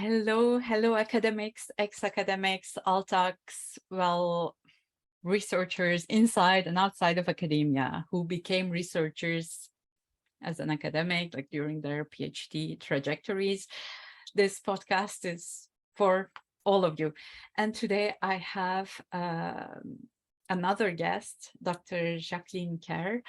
Hello, academics, ex-academics, Altacs, researchers inside and outside of academia who became researchers as an academic, like during their PhD trajectories. This podcast is for all of you. And today I have another guest, Dr. Jacqueline Kerr,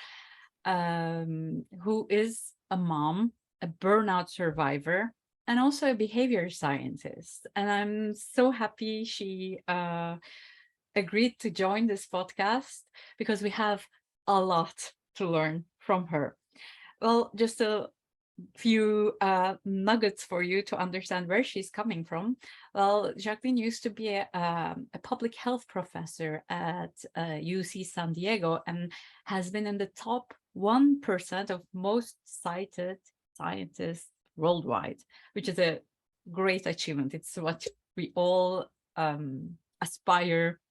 who is a mom, a burnout survivor, and also a behavior scientist. And I'm so happy she agreed to join this podcast because we have a lot to learn from her. Well, just a few nuggets for you to understand where she's coming from. Well, Jacqueline used to be a public health professor at UC San Diego and has been in the top 1% of most cited scientists worldwide, which is a great achievement. It's what we all aspire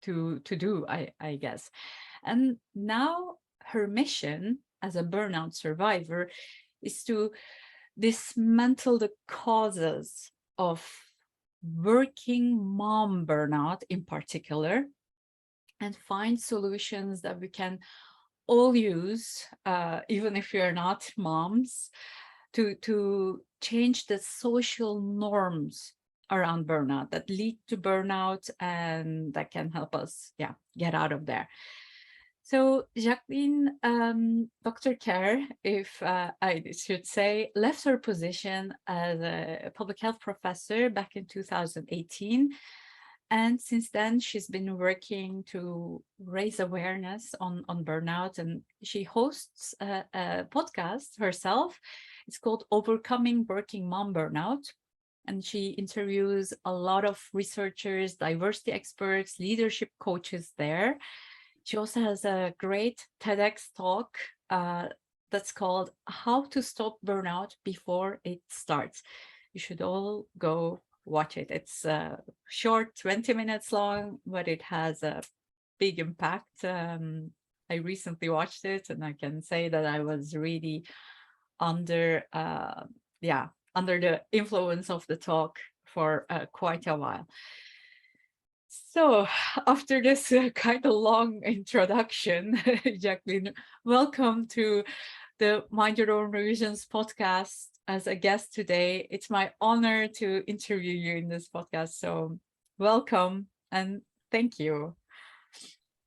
to do, I guess. And now her mission as a burnout survivor is to dismantle the causes of working mom burnout in particular, and find solutions that we can all use, even if you're not moms, to change the social norms around burnout that lead to burnout and that can help us, get out of there. So Jacqueline, Dr. Kerr, if I should say, left her position as a public health professor back in 2018. And since then, she's been working to raise awareness on burnout. And she hosts a podcast herself. It's called Overcoming Working Mom Burnout. And she interviews a lot of researchers, diversity experts, leadership coaches there. She also has a great TEDx talk that's called How to Stop Burnout Before It Starts. You should all go watch it. It's short, 20 minutes long, but it has a big impact. I recently watched it and I can say that I was really under the influence of the talk for quite a while. So after this kind of long introduction, Jacqueline, welcome to the Mind Your Own Revisions podcast as a guest today. It's my honor to interview you in this podcast. So welcome and thank you.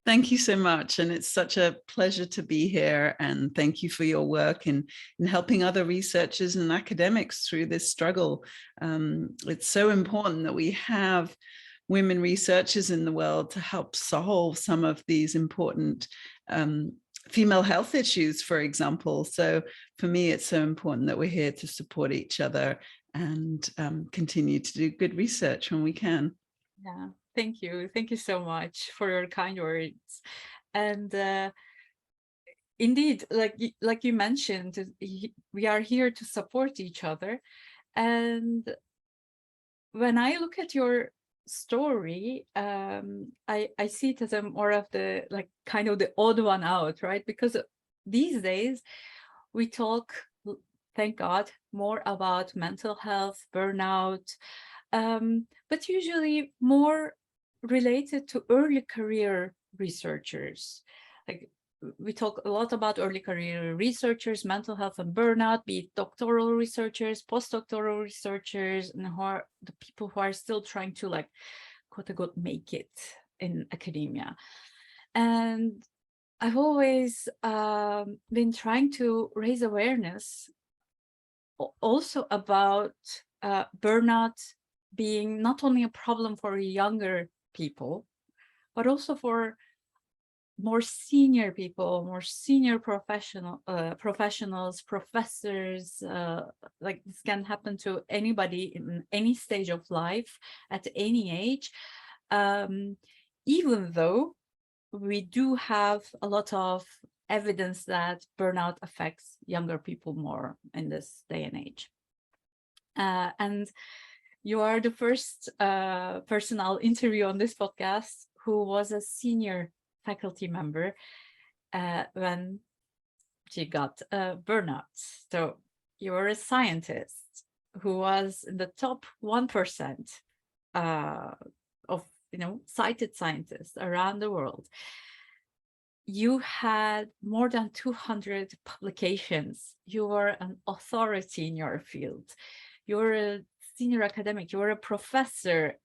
Thank you so much. And it's such a pleasure to be here. And thank you for your work in helping other researchers and academics through this struggle. It's so important that we have women researchers in the world to help solve some of these important female health issues, for example. So for me, it's so important that we're here to support each other and continue to do good research when we can. Yeah, thank you. Thank you so much for your kind words. And indeed, like you mentioned, we are here to support each other. And when I look at your story, I see it as a more of the kind of the odd one out, right? Because these days we talk, thank God, more about mental health, burnout, but usually more related to early career researchers. Like we talk a lot about early career researchers, mental health and burnout, be it doctoral researchers, postdoctoral researchers, and who are the people who are still trying to quote unquote make it in academia. And I've always been trying to raise awareness also about burnout being not only a problem for younger people, but also for more senior people, more senior professionals, professors. Like this can happen to anybody in any stage of life at any age, even though we do have a lot of evidence that burnout affects younger people more in this day and age. And you are the first person I'll interview on this podcast who was a senior faculty member when she got burnout. So you're a scientist, who was in the top 1% of cited scientists around the world. You had more than 200 publications. You were an authority in your field. You were a senior academic. You were a professor.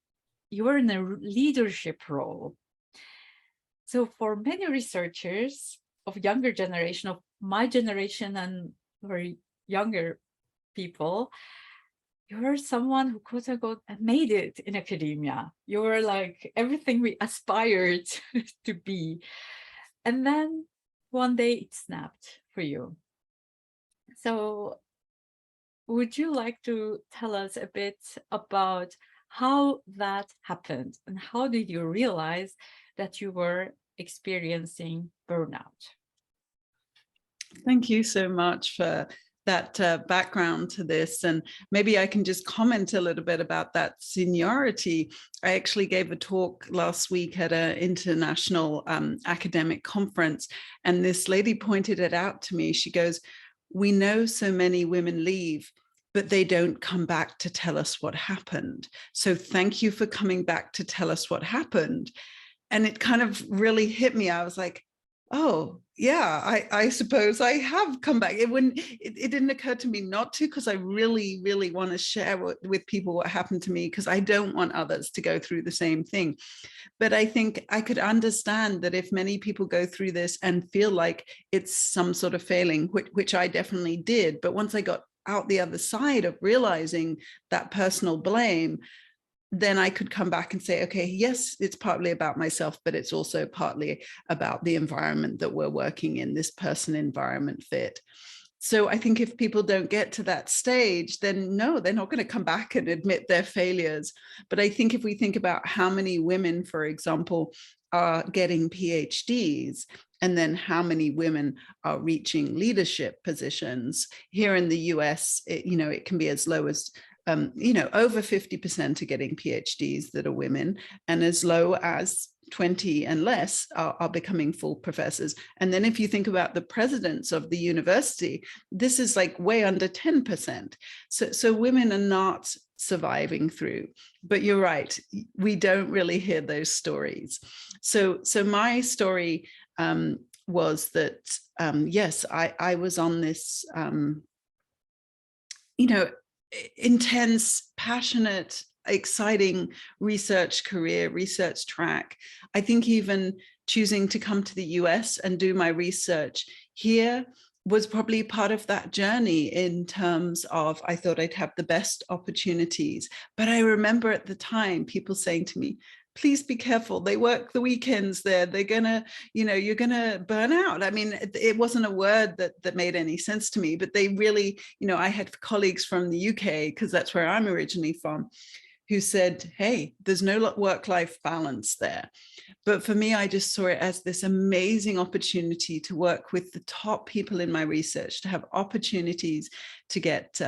You were in a leadership role. So for many researchers of younger generation, of my generation and very younger people, you were someone who, quote unquote, made it in academia. You were like everything we aspired to be. And then one day it snapped for you. So would you like to tell us a bit about how that happened and how did you realize that you were experiencing burnout? Thank you so much for that background to this. And maybe I can just comment a little bit about that seniority. I actually gave a talk last week at an international academic conference, and this lady pointed it out to me. She goes, "We know so many women leave, but they don't come back to tell us what happened. So thank you for coming back to tell us what happened." And it kind of really hit me. I was like, oh yeah, I suppose I have come back. It didn't occur to me not to, because I really, really want to share with people what happened to me, because I don't want others to go through the same thing. But I think I could understand that if many people go through this and feel like it's some sort of failing, which I definitely did. But once I got out the other side of realizing that personal blame, then I could come back and say, okay, yes, it's partly about myself, but it's also partly about the environment that we're working in, this person environment fit. So I think if people don't get to that stage, then no, they're not going to come back and admit their failures. But I think if we think about how many women, for example, are getting PhDs, and then how many women are reaching leadership positions here in the US, it can be as low as over 50% are getting PhDs that are women, and as low as 20 and less are becoming full professors. And then if you think about the presidents of the university, this is like way under 10%. So women are not surviving through. But you're right, we don't really hear those stories. So my story was that, yes, I was on this, intense, passionate, exciting research career, research track. I think even choosing to come to the US and do my research here was probably part of that journey, in terms of I thought I'd have the best opportunities. But I remember at the time people saying to me, please be careful. They work the weekends there. They're gonna, you're gonna burn out. I mean, it wasn't a word that made any sense to me, but they really, I had colleagues from the UK, because that's where I'm originally from, who said, hey, there's no work-life balance there. But for me, I just saw it as this amazing opportunity to work with the top people in my research, to have opportunities to get,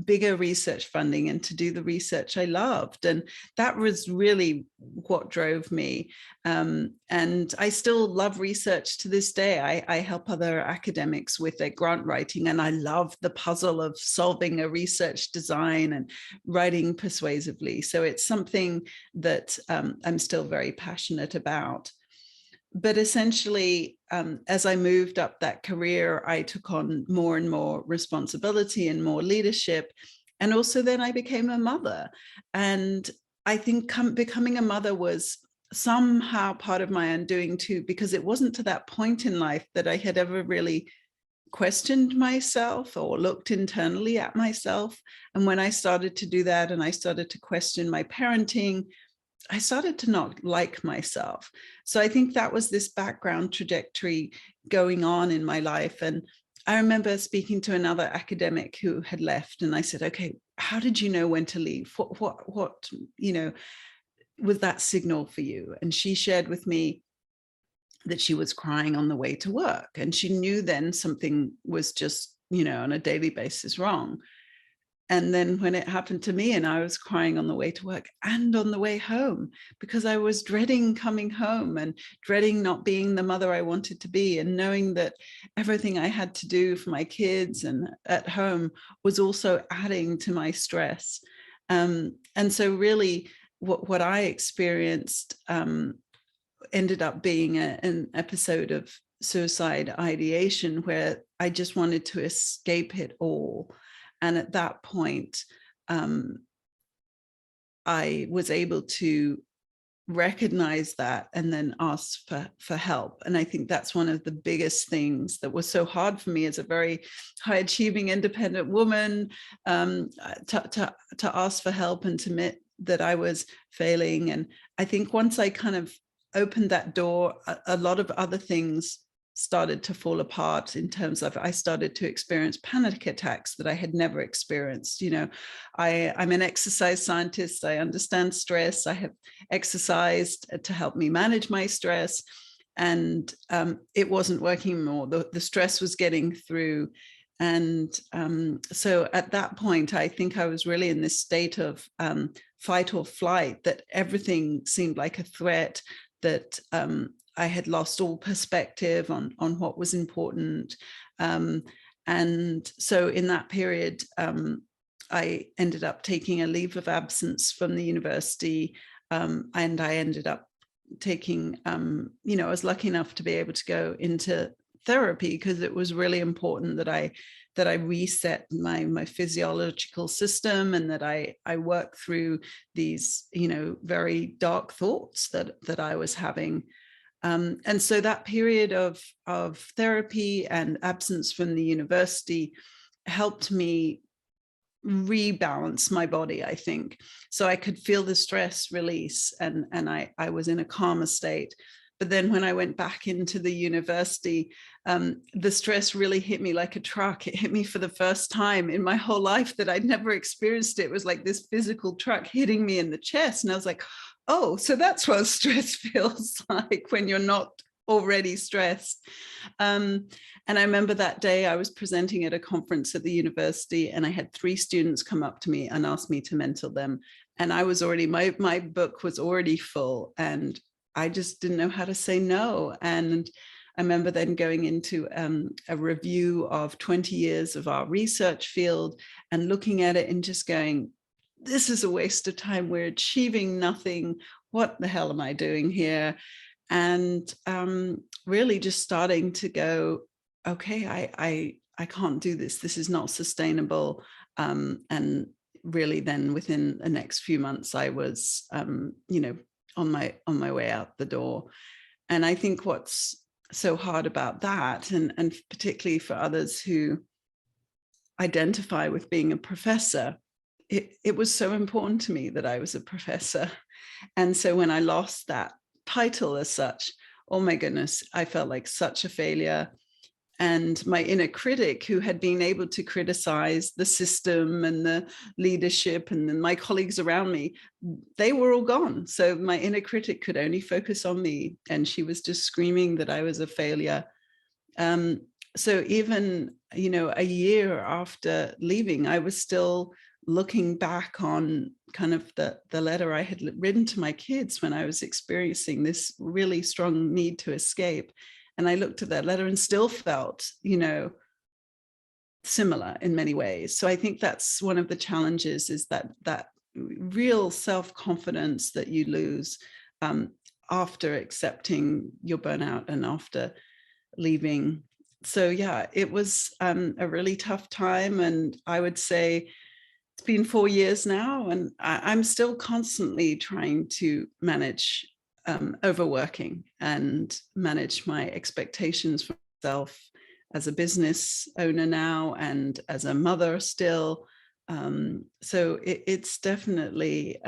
bigger research funding and to do the research I loved. And that was really what drove me. And I still love research to this day. I help other academics with their grant writing, and I love the puzzle of solving a research design and writing persuasively. So it's something that I'm still very passionate about. But essentially, as I moved up that career, I took on more and more responsibility and more leadership. And also then I became a mother. And I think becoming a mother was somehow part of my undoing too, because it wasn't to that point in life that I had ever really questioned myself or looked internally at myself. And when I started to do that, and I started to question my parenting, I started to not like myself. So I think that was this background trajectory going on in my life. And I remember speaking to another academic who had left, and I said, okay, how did you know when to leave? What was that signal for you? And she shared with me that she was crying on the way to work, and she knew then something was just, on a daily basis wrong. And then when it happened to me, and I was crying on the way to work and on the way home, because I was dreading coming home and dreading not being the mother I wanted to be, and knowing that everything I had to do for my kids and at home was also adding to my stress. And so really what I experienced ended up being an episode of suicide ideation, where I just wanted to escape it all. And at that point, I was able to recognize that and then ask for help. And I think that's one of the biggest things that was so hard for me as a very high achieving, independent woman, to ask for help and to admit that I was failing. And I think once I kind of opened that door, a lot of other things started to fall apart, in terms of I started to experience panic attacks that I had never experienced. You know, I'm an exercise scientist. I understand stress. I have exercised to help me manage my stress, and it wasn't working more. The stress was getting through. And so at that point, I think I was really in this state of fight or flight, that everything seemed like a threat, that I had lost all perspective on what was important. And so in that period, I ended up taking a leave of absence from the university, and I ended up taking, you know, I was lucky enough to be able to go into therapy, because it was really important that I reset my physiological system, and that I work through these, you know, very dark thoughts that I was having. And so that period of therapy and absence from the university helped me rebalance my body, I think. So I could feel the stress release, and I was in a calmer state. But then when I went back into the university, the stress really hit me like a truck. It hit me for the first time in my whole life that I'd never experienced. It was like this physical truck hitting me in the chest. And I was like, oh, so that's what stress feels like when you're not already stressed. And I remember that day I was presenting at a conference at the university, and I had 3 students come up to me and ask me to mentor them. And I was already, my book was already full, and I just didn't know how to say no. And I remember then going into a review of 20 years of our research field and looking at it and just going, this is a waste of time. We're achieving nothing. What the hell am I doing here? And really just starting to go, okay, I can't do this. This is not sustainable. And really then within the next few months, I was, you know, on my way out the door. And I think what's so hard about that, and particularly for others who identify with being a professor, it was so important to me that I was a professor. And so when I lost that title as such, oh my goodness, I felt like such a failure. And my inner critic, who had been able to criticize the system and the leadership and then my colleagues around me, they were all gone. So my inner critic could only focus on me, and she was just screaming that I was a failure. So even, you know, a year after leaving, I was still looking back on kind of the letter I had written to my kids when I was experiencing this really strong need to escape. And I looked at that letter and still felt, you know, similar in many ways. So I think that's one of the challenges, is that real self-confidence that you lose after accepting your burnout and after leaving. So yeah, it was a really tough time. And I would say it's been 4 years now, and I'm still constantly trying to manage overworking and manage my expectations for myself as a business owner now, and as a mother still. So it's definitely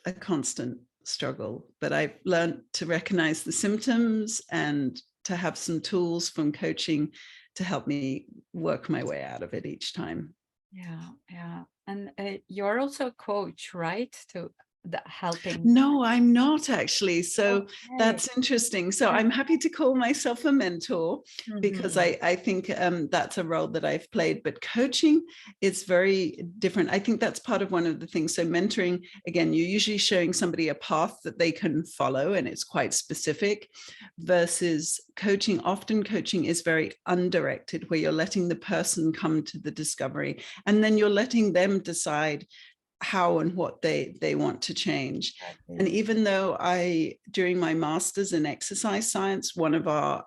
a constant struggle, but I've learned to recognize the symptoms and to have some tools from coaching to help me work my way out of it each time. Yeah. And you're also a coach, right? helping? No, I'm not actually. So Okay. that's interesting. So I'm happy to call myself a mentor because Mhm. I think that's a role that I've played. But coaching is very different. I think that's part of one of the things. So mentoring, again, you're usually showing somebody a path that they can follow, and it's quite specific, versus coaching. Often coaching is very undirected, where you're letting the person come to the discovery, and then you're letting them decide how and what they want to change. And Exactly. even though during my master's in exercise science, one of our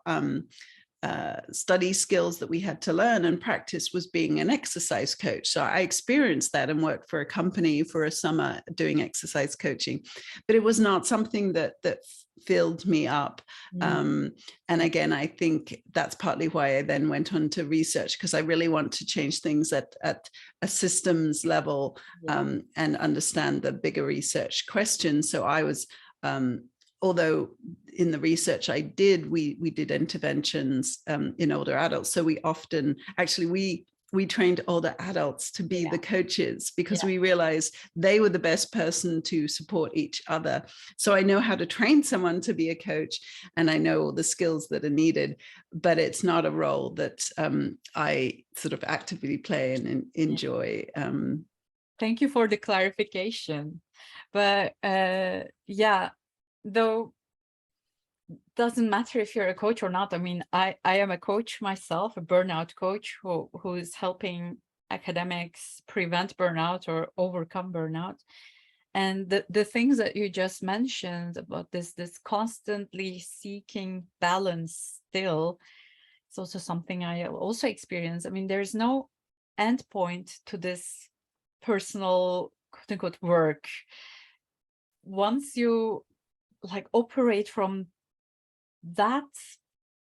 study skills that we had to learn and practice was being an exercise coach. So I experienced that and worked for a company for a summer doing exercise coaching, but it was not something that filled me up. Mm. And again, I think that's partly why I then went on to research, because I really want to change things at a systems level, Yeah. and understand the bigger research questions. So I was, although in the research I did, we did interventions in older adults. So we often, actually, we trained older adults to be the coaches, because we realized they were the best person to support each other. So I know how to train someone to be a coach, and I know all the skills that are needed, but it's not a role that I sort of actively play and enjoy. Thank you for the clarification. But yeah, though, doesn't matter if you're a coach or not. I mean, I am a coach myself, a burnout coach who's helping academics prevent burnout or overcome burnout. And the things that you just mentioned about this constantly seeking balance still, it's also something I also experience. I mean, there's no end point to this personal quote unquote work. Once you like operate from that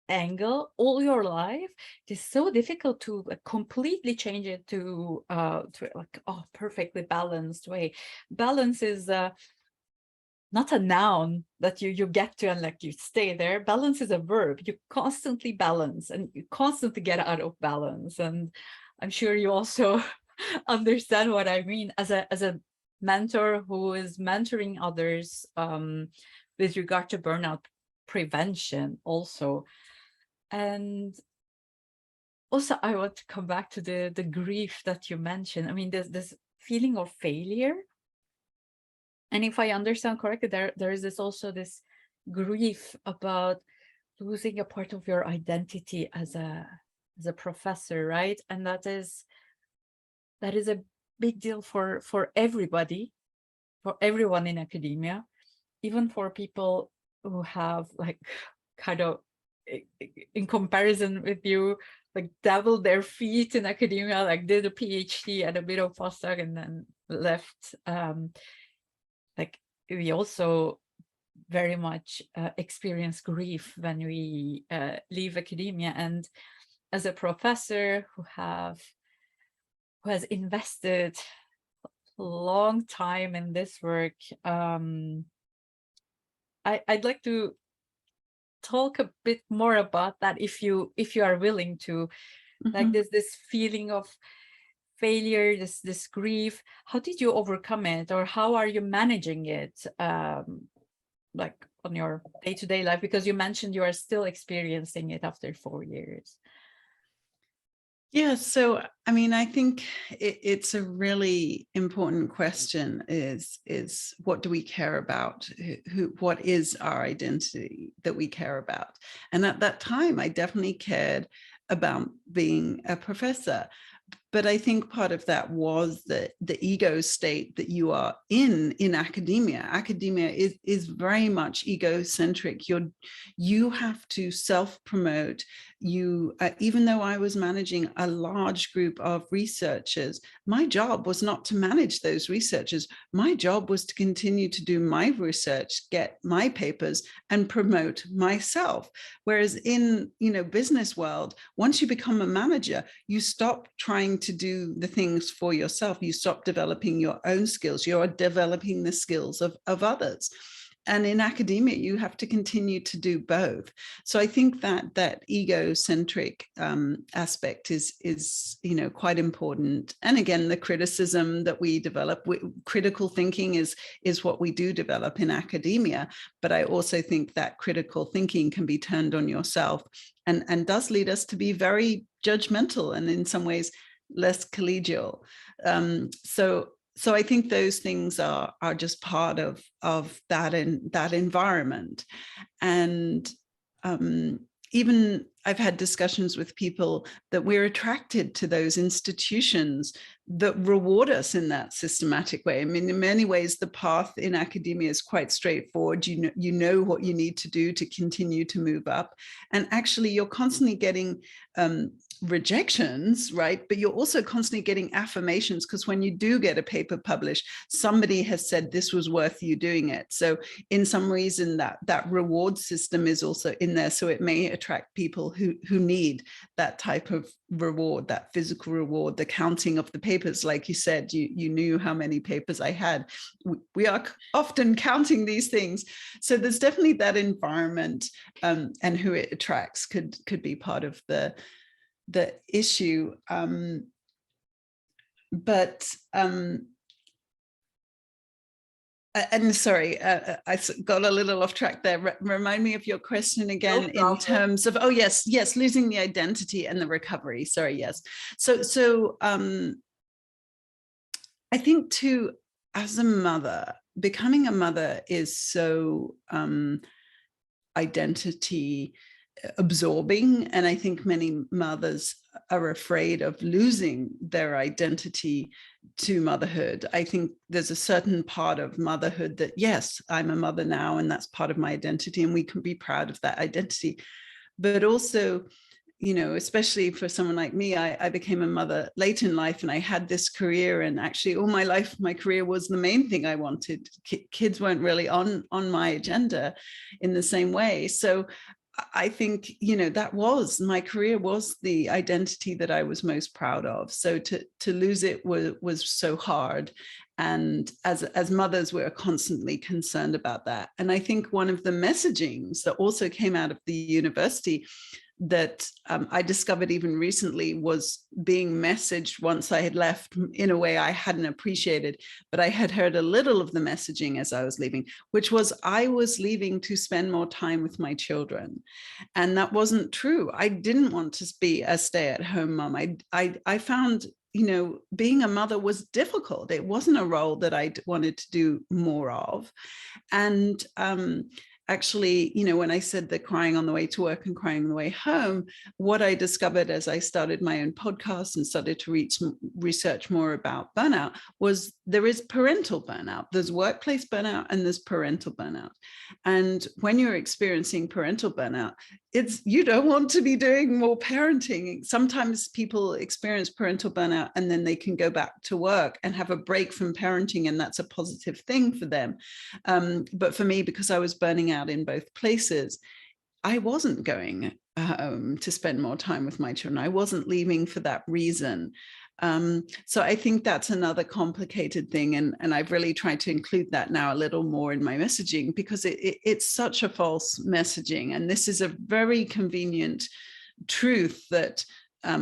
angle all your life, it is so difficult to completely change it to like, oh, perfectly balanced way. Balance is not a noun that you get to and like you stay there. Balance is a verb. You constantly balance and you constantly get out of balance. And I'm sure you also understand what I mean as a mentor who is mentoring others with regard to burnout prevention also. And also I want to come back to the grief that you mentioned. I mean, there's this feeling of failure. And if I understand correctly, there is this grief about losing a part of your identity as a professor, right? And that is a big deal for everybody, for everyone in academia, even for people who have like kind of, in comparison with you, like dabbled their feet in academia, like did a PhD and a bit of postdoc and then left. Like we also very much experience grief when we leave academia. And as a professor who has invested a long time in this work, I'd like to talk a bit more about that if you are willing to. Like this feeling of failure, this grief, how did you overcome it, or how are you managing it like on your day-to-day life, because you mentioned you are still experiencing it after 4 years? Yeah, so I mean, I think it's a really important question, is what do we care about? What is our identity that we care about? And at that time, I definitely cared about being a professor. But I think part of that was the ego state that you are in academia. Academia is very much egocentric. You have to self-promote. Even though I was managing a large group of researchers, my job was not to manage those researchers. My job was to continue to do my research, get my papers, and promote myself. Whereas in business world, once you become a manager, you stop trying to do the things for yourself. You stop developing your own skills. You're developing the skills of others. And in academia, you have to continue to do both. So I think that egocentric aspect is quite important. And again, the criticism that we develop, critical thinking is what we do develop in academia. But I also think that critical thinking can be turned on yourself and does lead us to be very judgmental and in some ways less collegial. So I think those things are just part of that environment. And even I've had discussions with people that we're attracted to those institutions that reward us in that systematic way. I mean, in many ways, the path in academia is quite straightforward. You know what you need to do to continue to move up. And actually, you're constantly getting rejections, right? But you're also constantly getting affirmations, because when you do get a paper published, somebody has said this was worth you doing it. So in some reason that reward system is also in there. So it may attract people who need that type of reward, that physical reward, the counting of the papers. Like you said, you knew how many papers I had. We are often counting these things. So there's definitely that environment, and who it attracts could be part of the issue. And sorry, I got a little off track there. Remind me of your question again, in terms of, oh yes, losing the identity and the recovery. Sorry, yes. So I think too, as a mother, becoming a mother is so identity absorbing. And I think many mothers are afraid of losing their identity to motherhood. I think there's a certain part of motherhood that, yes, I'm a mother now, and that's part of my identity, and we can be proud of that identity. But also, especially for someone like me, I became a mother late in life, and I had this career, and actually all my life, my career was the main thing I wanted. Kids weren't really on my agenda in the same way. So I think, that was, my career was the identity that I was most proud of. So to lose it was so hard. And as mothers, we're constantly concerned about that. And I think one of the messagings that also came out of the university that I discovered even recently was being messaged once I had left in a way I hadn't appreciated, but I had heard a little of the messaging as I was leaving, which was I was leaving to spend more time with my children. And that wasn't true. I didn't want to be a stay-at-home mom. I found, being a mother was difficult. It wasn't a role that I wanted to do more of. And actually, when I said the crying on the way to work and crying on the way home, what I discovered as I started my own podcast and started to research more about burnout was there is parental burnout. There's workplace burnout and there's parental burnout. And when you're experiencing parental burnout, you don't want to be doing more parenting. Sometimes people experience parental burnout and then they can go back to work and have a break from parenting, and that's a positive thing for them. But for me, because I was burning out in both places, I wasn't going home to spend more time with my children. I wasn't leaving for that reason. So I think that's another complicated thing. And I've really tried to include that now a little more in my messaging, because it's such a false messaging. And this is a very convenient truth that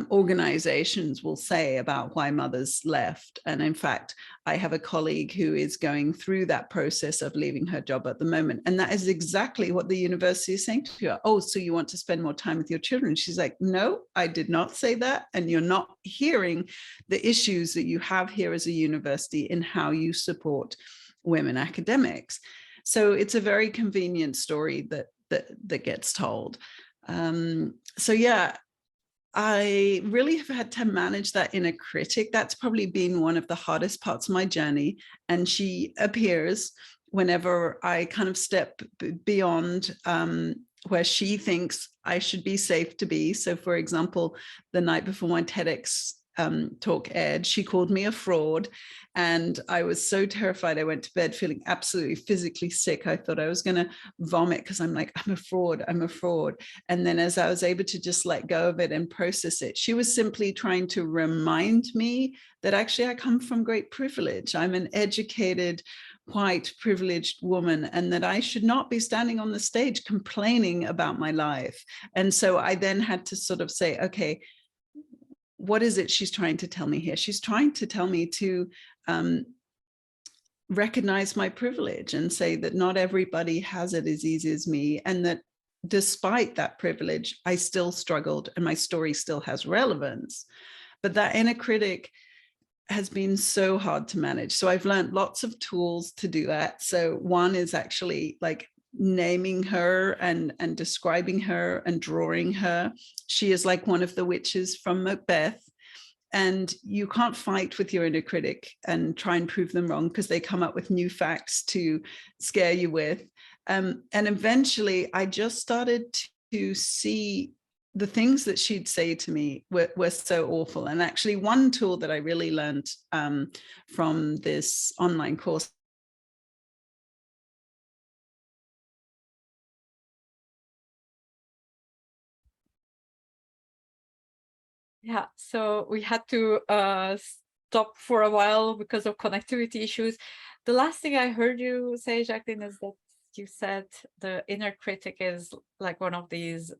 organizations will say about why mothers left. And in fact, I have a colleague who is going through that process of leaving her job at the moment. And that is exactly what the university is saying to her. Oh, so you want to spend more time with your children? She's like, no, I did not say that. And you're not hearing the issues that you have here as a university in how you support women academics. So it's a very convenient story that gets told. So yeah, I really have had to manage that inner critic. That's probably been one of the hardest parts of my journey. And she appears whenever I kind of step beyond where she thinks I should be safe to be. So for example, the night before my TEDx talk aired, she called me a fraud. And I was so terrified. I went to bed feeling absolutely physically sick. I thought I was going to vomit, because I'm like, I'm a fraud. And then as I was able to just let go of it and process it, she was simply trying to remind me that actually I come from great privilege. I'm an educated white privileged woman, and that I should not be standing on the stage complaining about my life. And so I then had to sort of say, okay, what is it she's trying to tell me here? She's trying to tell me to recognize my privilege and say that not everybody has it as easy as me, and that despite that privilege, I still struggled and my story still has relevance. But that inner critic has been so hard to manage. So I've learned lots of tools to do that. So one is actually like naming her and describing her and drawing her. She is like one of the witches from Macbeth. And you can't fight with your inner critic and try and prove them wrong, because they come up with new facts to scare you with. And eventually I just started to see the things that she'd say to me were so awful. And actually one tool that I really learned from this online course. Yeah, so we had to stop for a while because of connectivity issues. The last thing I heard you say, Jacqueline, is that you said the inner critic is like one of these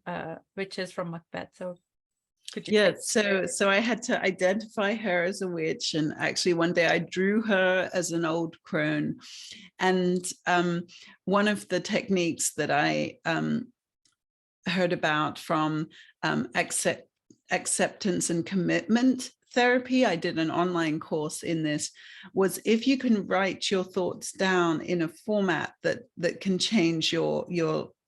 witches from Macbeth. So could you? Yeah, so I had to identify her as a witch, and actually one day I drew her as an old crone. And one of the techniques that I heard about from acceptance and commitment therapy, I did an online course in this, was if you can write your thoughts down in a format that can change your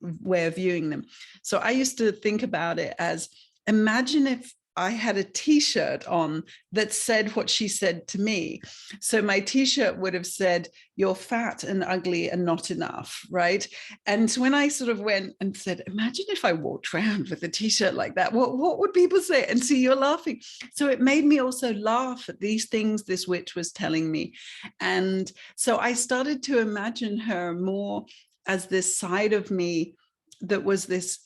way of viewing them. So I used to think about it as, imagine if I had a t-shirt on that said what she said to me. So my t-shirt would have said, "You're fat and ugly and not enough," right? And so when I sort of went and said, imagine if I walked around with a t-shirt like that, what would people say? And see, you're laughing. So it made me also laugh at these things this witch was telling me. And so I started to imagine her more as this side of me that was this,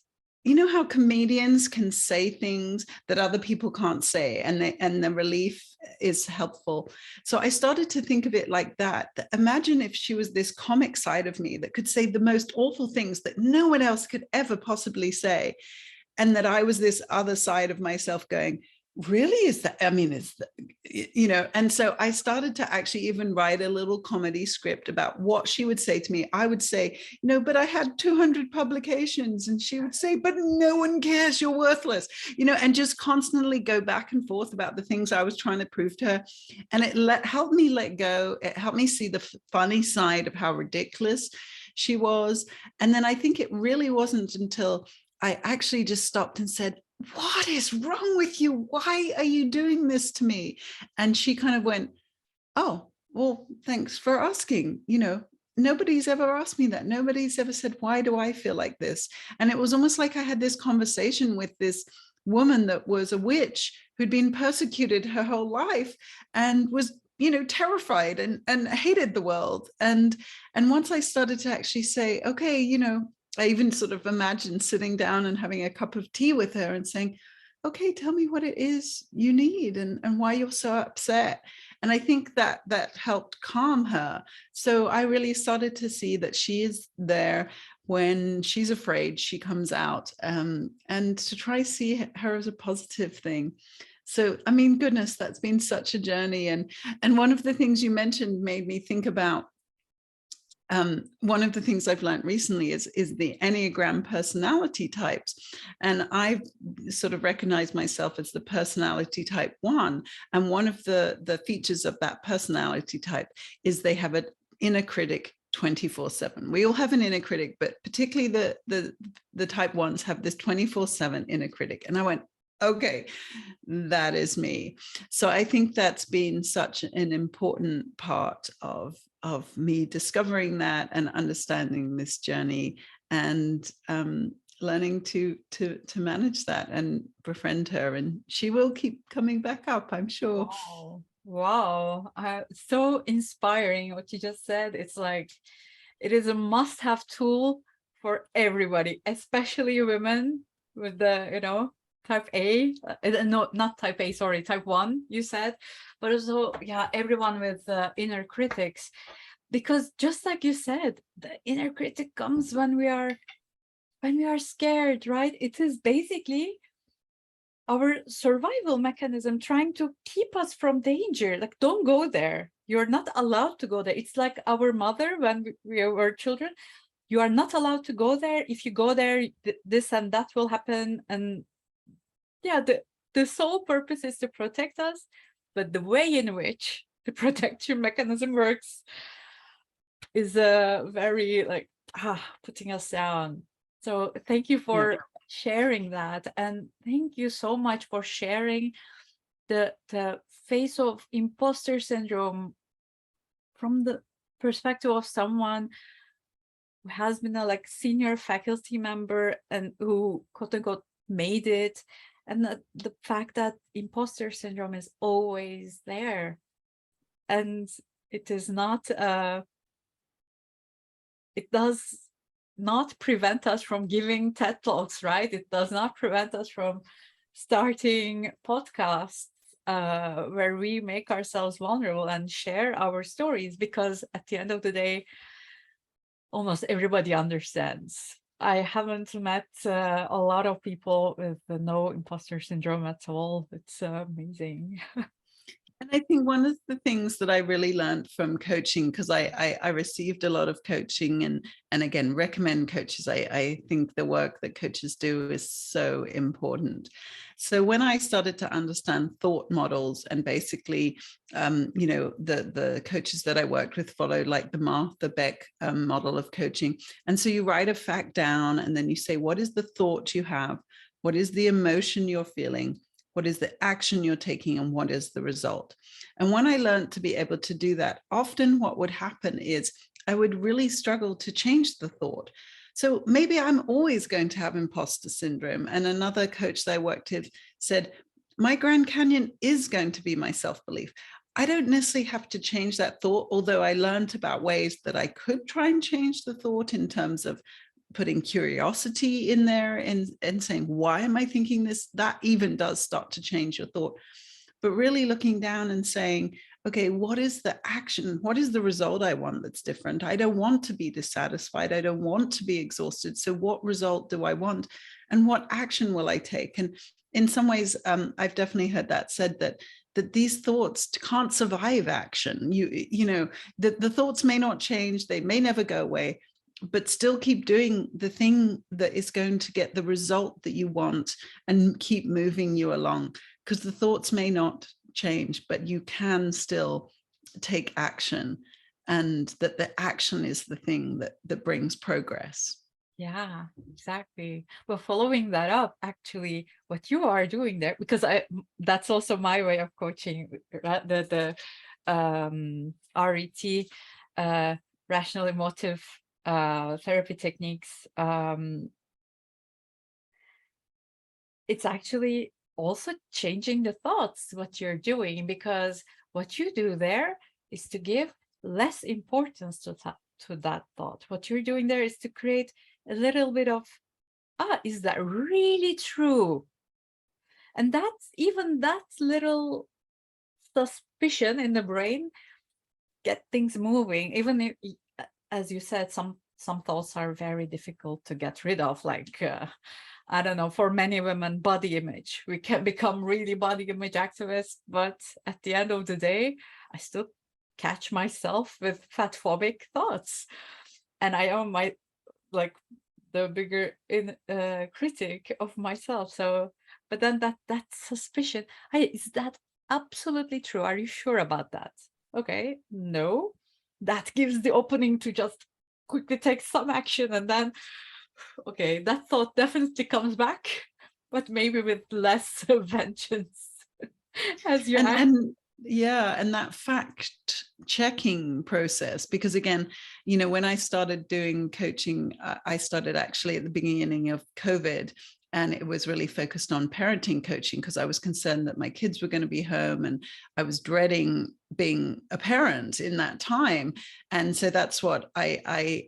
you know how comedians can say things that other people can't say, and the relief is helpful. So I started to think of it like that. Imagine if she was this comic side of me that could say the most awful things that no one else could ever possibly say. And that I was this other side of myself going, really? Is that, I mean, is that, you know? And so I started to actually even write a little comedy script about what she would say to me. I would say, no, but I had 200 publications. And she would say, but no one cares, you're worthless, you know, and just constantly go back and forth about the things I was trying to prove to her. And it helped me let go. It helped me see the funny side of how ridiculous she was. And then I think it really wasn't until I actually just stopped and said, what is wrong with you? Why are you doing this to me? And she kind of went, oh, well, thanks for asking. You know, nobody's ever asked me that. Nobody's ever said, why do I feel like this? And it was almost like I had this conversation with this woman that was a witch who'd been persecuted her whole life and was, you know, terrified and hated the world. And once I started to actually say, okay, you know, I even sort of imagined sitting down and having a cup of tea with her and saying, okay, tell me what it is you need and why you're so upset. And I think that helped calm her. So I really started to see that she is there when she's afraid, she comes out, and to try see her as a positive thing. So, I mean, goodness, that's been such a journey. And one of the things you mentioned made me think about one of the things I've learned recently is the Enneagram personality types. And I've sort of recognized myself as the personality type 1. And one of the features of that personality type is they have an inner critic 24/7. We all have an inner critic, but particularly the type 1s have this 24/7 inner critic. And I went, okay, that is me. So I think that's been such an important part of me discovering that and understanding this journey and learning to manage that and befriend her. And she will keep coming back up, I'm sure. Wow. So inspiring what you just said. It's like, it is a must-have tool for everybody, especially women with the, you know, type A, no, not type A, sorry, type 1, you said, but also, yeah, everyone with inner critics. because just like you said, the inner critic comes when we are scared, right? It is basically our survival mechanism trying to keep us from danger. Like, don't go there. You're not allowed to go there. It's like our mother when we were children. You are not allowed to go there. If you go there, this and that will happen. And yeah, the sole purpose is to protect us. But the way in which the protection mechanism works is very like putting us down. So thank you for sharing that, and thank you so much for sharing the face of imposter syndrome from the perspective of someone who has been a senior faculty member and who quote unquote made it, and the fact that imposter syndrome is always there, and it is not it does not prevent us from giving TED Talks, right? It does not prevent us from starting podcasts where we make ourselves vulnerable and share our stories, because at the end of the day, almost everybody understands. I haven't met a lot of people with no imposter syndrome at all. It's amazing. And I think one of the things that I really learned from coaching, because I received a lot of coaching and again, recommend coaches. I think the work that coaches do is so important. So when I started to understand thought models and basically, the coaches that I worked with followed like the Martha Beck model of coaching. And so you write a fact down and then you say, what is the thought you have? What is the emotion you're feeling? What is the action you're taking, and what is the result? And when I learned to be able to do that, often what would happen is I would really struggle to change the thought. So maybe I'm always going to have imposter syndrome. And another coach that I worked with said, my Grand Canyon is going to be my self-belief. I don't necessarily have to change that thought, although I learned about ways that I could try and change the thought in terms of putting curiosity in there and saying, why am I thinking this? That even does start to change your thought. But really looking down and saying, okay, what is the action? What is the result I want that's different? I don't want to be dissatisfied. I don't want to be exhausted. So what result do I want? And what action will I take? And in some ways, I've definitely heard that said that these thoughts can't survive action. The thoughts may not change. They may never go away, but still keep doing the thing that is going to get the result that you want and keep moving you along, because the thoughts may not change, but you can still take action, and that the action is the thing that brings progress. Yeah, exactly. Well, following that up, actually, what you are doing there, because that's also my way of coaching, right? The RET, rational emotive therapy techniques. It's actually also changing the thoughts, what you're doing, because what you do there is to give less importance to that thought. What you're doing there is to create a little bit of, is that really true? And that's even that little suspicion in the brain get things moving. Even if, as you said, some thoughts are very difficult to get rid of, like I don't know, for many women, body image. We can become really body image activists, but at the end of the day, I still catch myself with fat phobic thoughts, and I am the bigger critic of myself. So, but then that suspicion, hey, is that absolutely true? Are you sure about that? Okay, no, that gives the opening to just quickly take some action, and then okay, that thought definitely comes back, but maybe with less vengeance as you act. And that fact checking process, because again, when I started doing coaching, I started actually at the beginning of COVID, and it was really focused on parenting coaching because I was concerned that my kids were going to be home, and I was dreading being a parent in that time. And so that's what I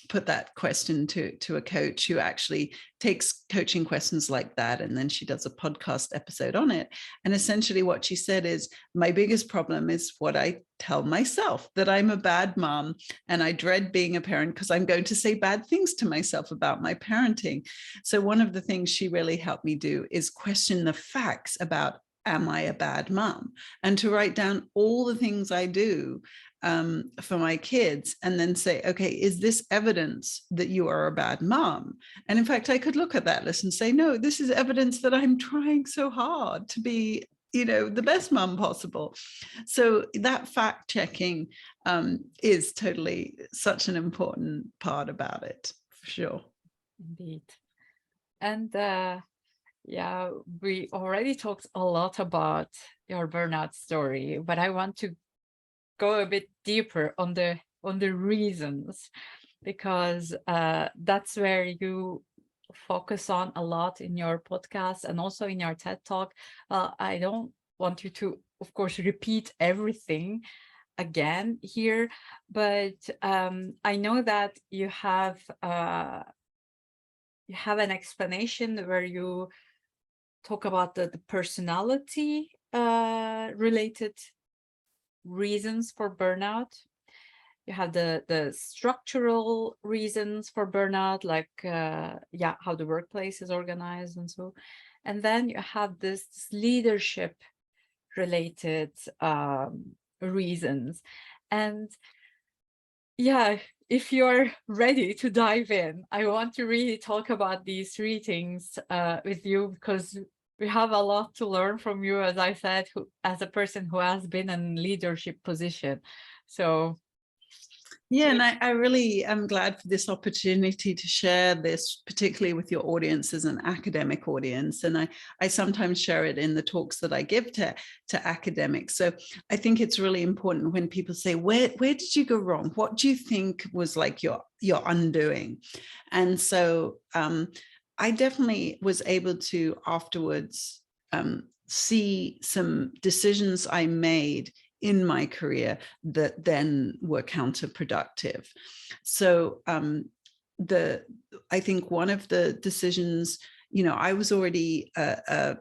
put that question to a coach who actually takes coaching questions like that. And then she does a podcast episode on it. And essentially what she said is, my biggest problem is what I tell myself, that I'm a bad mom and I dread being a parent because I'm going to say bad things to myself about my parenting. So one of the things she really helped me do is question the facts about, am I a bad mom? And to write down all the things I do for my kids and then say, okay, is this evidence that you are a bad mom? And in fact, I could look at that list and say, no, this is evidence that I'm trying so hard to be, the best mom possible. So that fact checking is totally such an important part about it, for sure. Indeed. And yeah, we already talked a lot about your burnout story, but I want to go a bit deeper on the reasons, because that's where you focus on a lot in your podcast and also in your TED Talk. I don't want you to, of course, repeat everything again here, but I know that you have an explanation where you talk about the personality related reasons for burnout. You have the structural reasons for burnout, like how the workplace is organized and so. And then you have this leadership related reasons. And yeah, if you're ready to dive in, I want to really talk about these three things with you, because we have a lot to learn from you, as I said, as a person who has been in leadership position. So yeah, and I really am glad for this opportunity to share this, particularly with your audience as an academic audience. And I sometimes share it in the talks that I give to academics. So I think it's really important when people say, where did you go wrong? What do you think was like your undoing? And so I definitely was able to afterwards see some decisions I made in my career that then were counterproductive. So I think one of the decisions, I was already a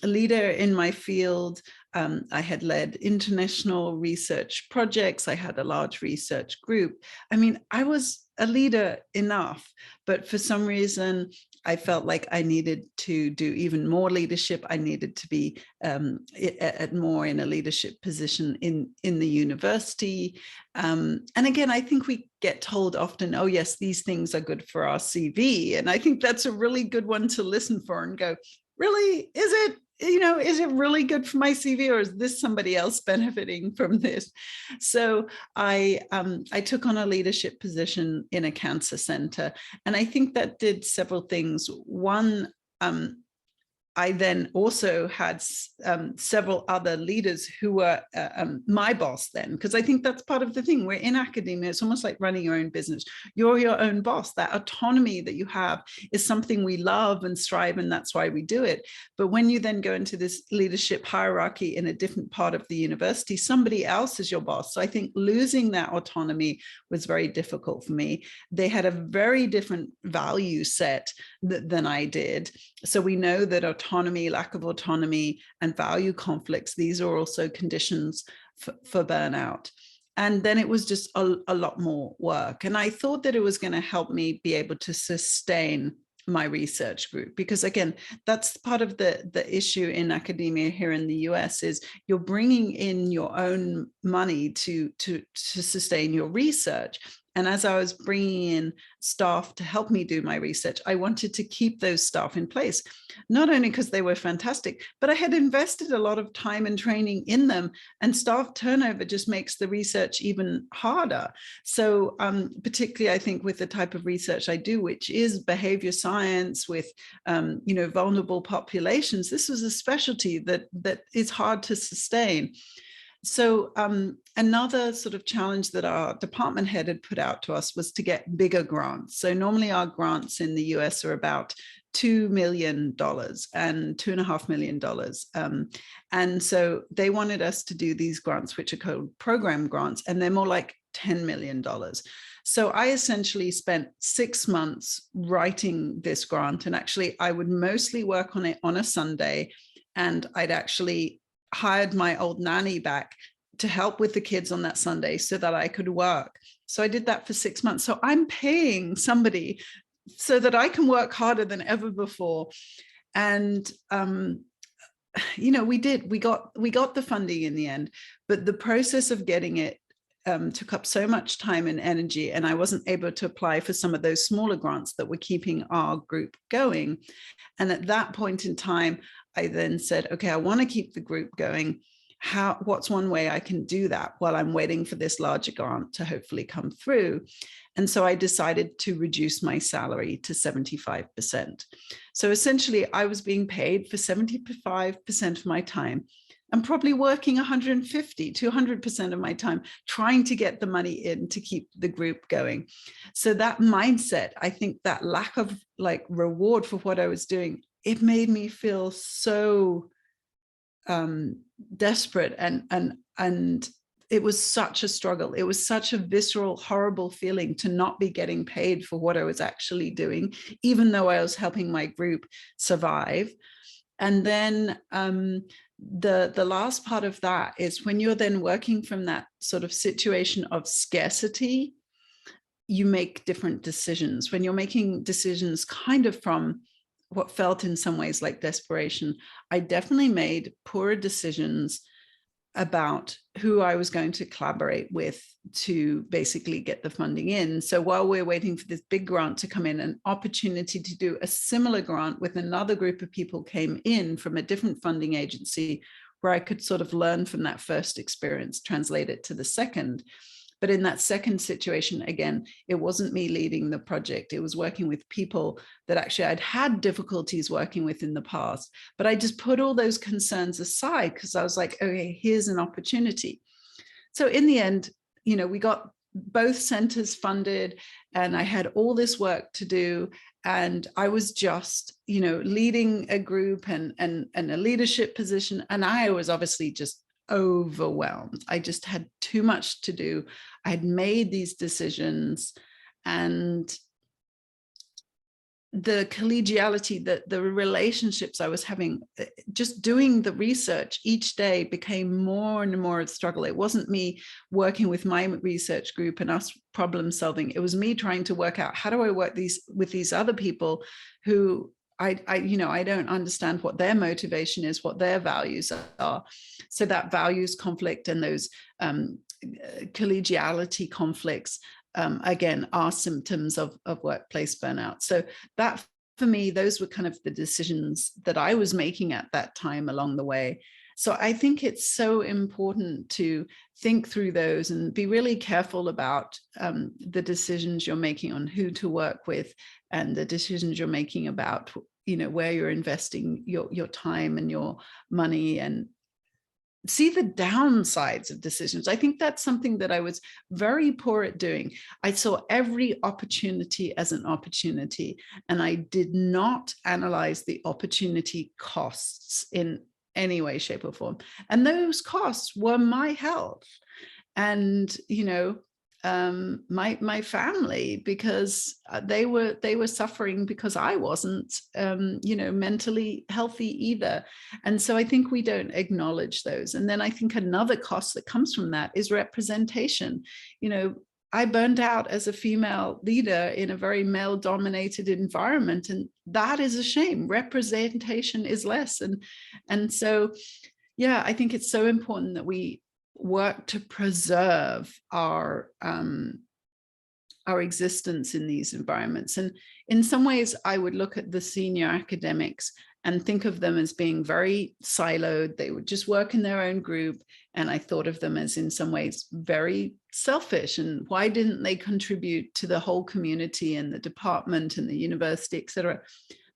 leader in my field. I had led international research projects. I had a large research group. I mean, I was a leader enough, but for some reason, I felt like I needed to do even more leadership. I needed to be more in a leadership position in the university. And again, I think we get told often, oh, yes, these things are good for our CV. And I think that's a really good one to listen for and go, really, is it? Is it really good for my CV, or is this somebody else benefiting from this? So I took on a leadership position in a cancer center, and I think that did several things. One, I then also had several other leaders who were my boss then, because I think that's part of the thing. We're in academia. It's almost like running your own business. You're your own boss. That autonomy that you have is something we love and strive, and that's why we do it. But when you then go into this leadership hierarchy in a different part of the university, somebody else is your boss. So I think losing that autonomy was very difficult for me. They had a very different value set than I did. So we know that autonomy, lack of autonomy, and value conflicts, these are also conditions for burnout. And then it was just a lot more work. And I thought that it was going to help me be able to sustain my research group, because again, that's part of the issue in academia here in the US, is you're bringing in your own money to sustain your research. And as I was bringing in staff to help me do my research, I wanted to keep those staff in place, not only because they were fantastic, but I had invested a lot of time and training in them, and staff turnover just makes the research even harder. So particularly, I think, with the type of research I do, which is behavior science with, vulnerable populations, this was a specialty that is hard to sustain. So another sort of challenge that our department head had put out to us was to get bigger grants. So normally our grants in the US are about $2 million and $2.5 million. And so they wanted us to do these grants, which are called program grants, and they're more like $10 million. So I essentially spent 6 months writing this grant. And actually, I would mostly work on it on a Sunday. And I'd actually hired my old nanny back to help with the kids on that Sunday so that I could work. So I did that for 6 months. So I'm paying somebody so that I can work harder than ever before. And, we got the funding in the end, but the process of getting it took up so much time and energy, and I wasn't able to apply for some of those smaller grants that were keeping our group going. And at that point in time, I then said, okay, I want to keep the group going. What's one way I can do that while I'm waiting for this larger grant to hopefully come through? And so I decided to reduce my salary to 75%. So essentially, I was being paid for 75% of my time. I'm probably working 150 to 200% of my time trying to get the money in to keep the group going. So that mindset, I think that lack of reward for what I was doing, it made me feel so desperate, and it was such a struggle. It was such a visceral, horrible feeling to not be getting paid for what I was actually doing, even though I was helping my group survive. And then the last part of that is when you're then working from that sort of situation of scarcity, you make different decisions. When you're making decisions kind of from what felt in some ways like desperation, I definitely made poorer decisions about who I was going to collaborate with to basically get the funding in. So while we're waiting for this big grant to come in, an opportunity to do a similar grant with another group of people came in from a different funding agency where I could sort of learn from that first experience, translate it to the second. But in that second situation, again, it wasn't me leading the project. It was working with people that actually I'd had difficulties working with in the past. But I just put all those concerns aside because I was like, okay, here's an opportunity. So in the end, we got both centers funded and I had all this work to do. And I was just, leading a group and a leadership position. And I was obviously just overwhelmed. I just had too much to do. I had made these decisions, and the collegiality, the relationships I was having, just doing the research each day became more and more a struggle. It wasn't me working with my research group and us problem solving. It was me trying to work out, how do I work with these other people who I don't understand what their motivation is, what their values are. So that values conflict and those collegiality conflicts, again, are symptoms of workplace burnout. So that, for me, those were kind of the decisions that I was making at that time along the way. So I think it's so important to think through those and be really careful about the decisions you're making on who to work with and the decisions you're making about, where you're investing your time and your money, and see the downsides of decisions. I think that's something that I was very poor at doing. I saw every opportunity as an opportunity, and I did not analyze the opportunity costs in any way, shape, or form. And those costs were my health and, my family, because they were suffering because I wasn't, mentally healthy either. And so I think we don't acknowledge those. And then I think another cost that comes from that is representation. I burned out as a female leader in a very male-dominated environment, and that is a shame. Representation is less. And so, yeah, I think it's so important that we work to preserve our existence in these environments. And in some ways, I would look at the senior academics and think of them as being very siloed. They would just work in their own group. And I thought of them as in some ways very selfish. And why didn't they contribute to the whole community and the department and the university, et cetera?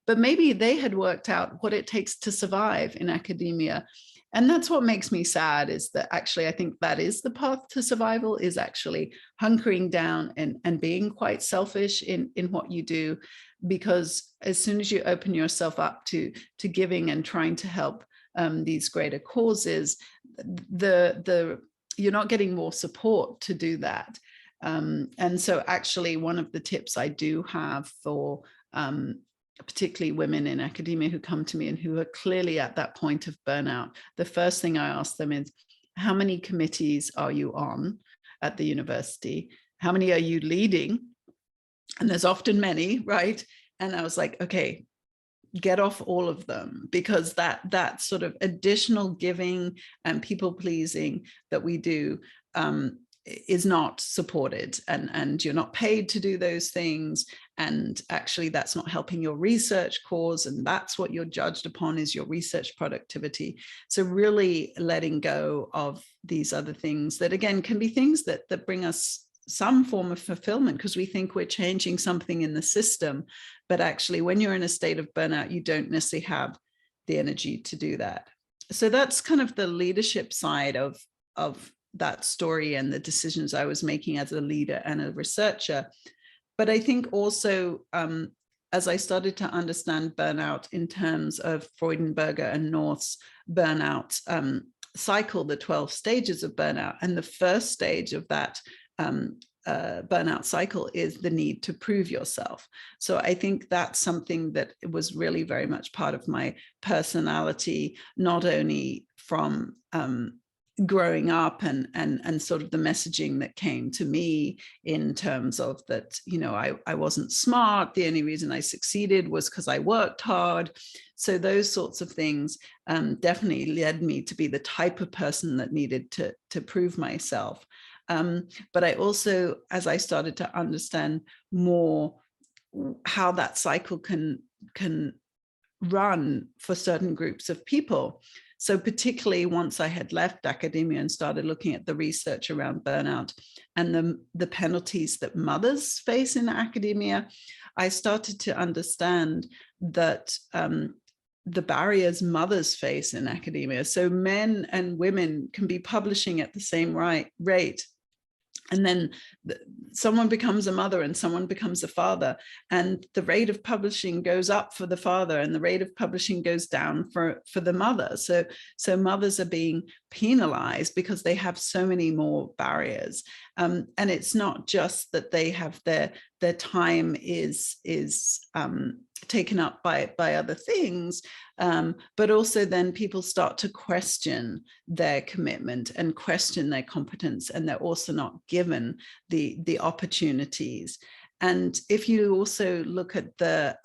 But maybe they had worked out what it takes to survive in academia. And that's what makes me sad, is that actually I think that is the path to survival, is actually hunkering down and being quite selfish in what you do. Because as soon as you open yourself up to giving and trying to help these greater causes, you're not getting more support to do that. And so actually one of the tips I do have for particularly women in academia who come to me and who are clearly at that point of burnout, the first thing I ask them is, how many committees are you on at the university? How many are you leading? And there's often many, right? And I was like, okay, get off all of them, because that sort of additional giving and people pleasing that we do is not supported, and you're not paid to do those things, and actually that's not helping your research cause, and that's what you're judged upon, is your research productivity. So really letting go of these other things that again can be things that bring us some form of fulfillment because we think we're changing something in the system, but actually when you're in a state of burnout, you don't necessarily have the energy to do that. So that's kind of the leadership side of that story and the decisions I was making as a leader and a researcher. But I think also as I started to understand burnout in terms of Freudenberger and North's burnout cycle, the 12 stages of burnout, and the first stage of that burnout cycle is the need to prove yourself. So I think that's something that was really very much part of my personality, not only from growing up and sort of the messaging that came to me in terms of that, you know, I wasn't smart. The only reason I succeeded was because I worked hard. So those sorts of things definitely led me to be the type of person that needed to prove myself. But I also, as I started to understand more how that cycle can run for certain groups of people. So particularly once I had left academia and started looking at the research around burnout and the penalties that mothers face in academia, I started to understand that the barriers mothers face in academia. So men and women can be publishing at the same rate. And then someone becomes a mother and someone becomes a father, and the rate of publishing goes up for the father and the rate of publishing goes down for the mother. So mothers are being penalized because they have so many more barriers. And it's not just that they have their time is taken up by other things, but also then people start to question their commitment and question their competence, and they're also not given the opportunities. And if you also look at the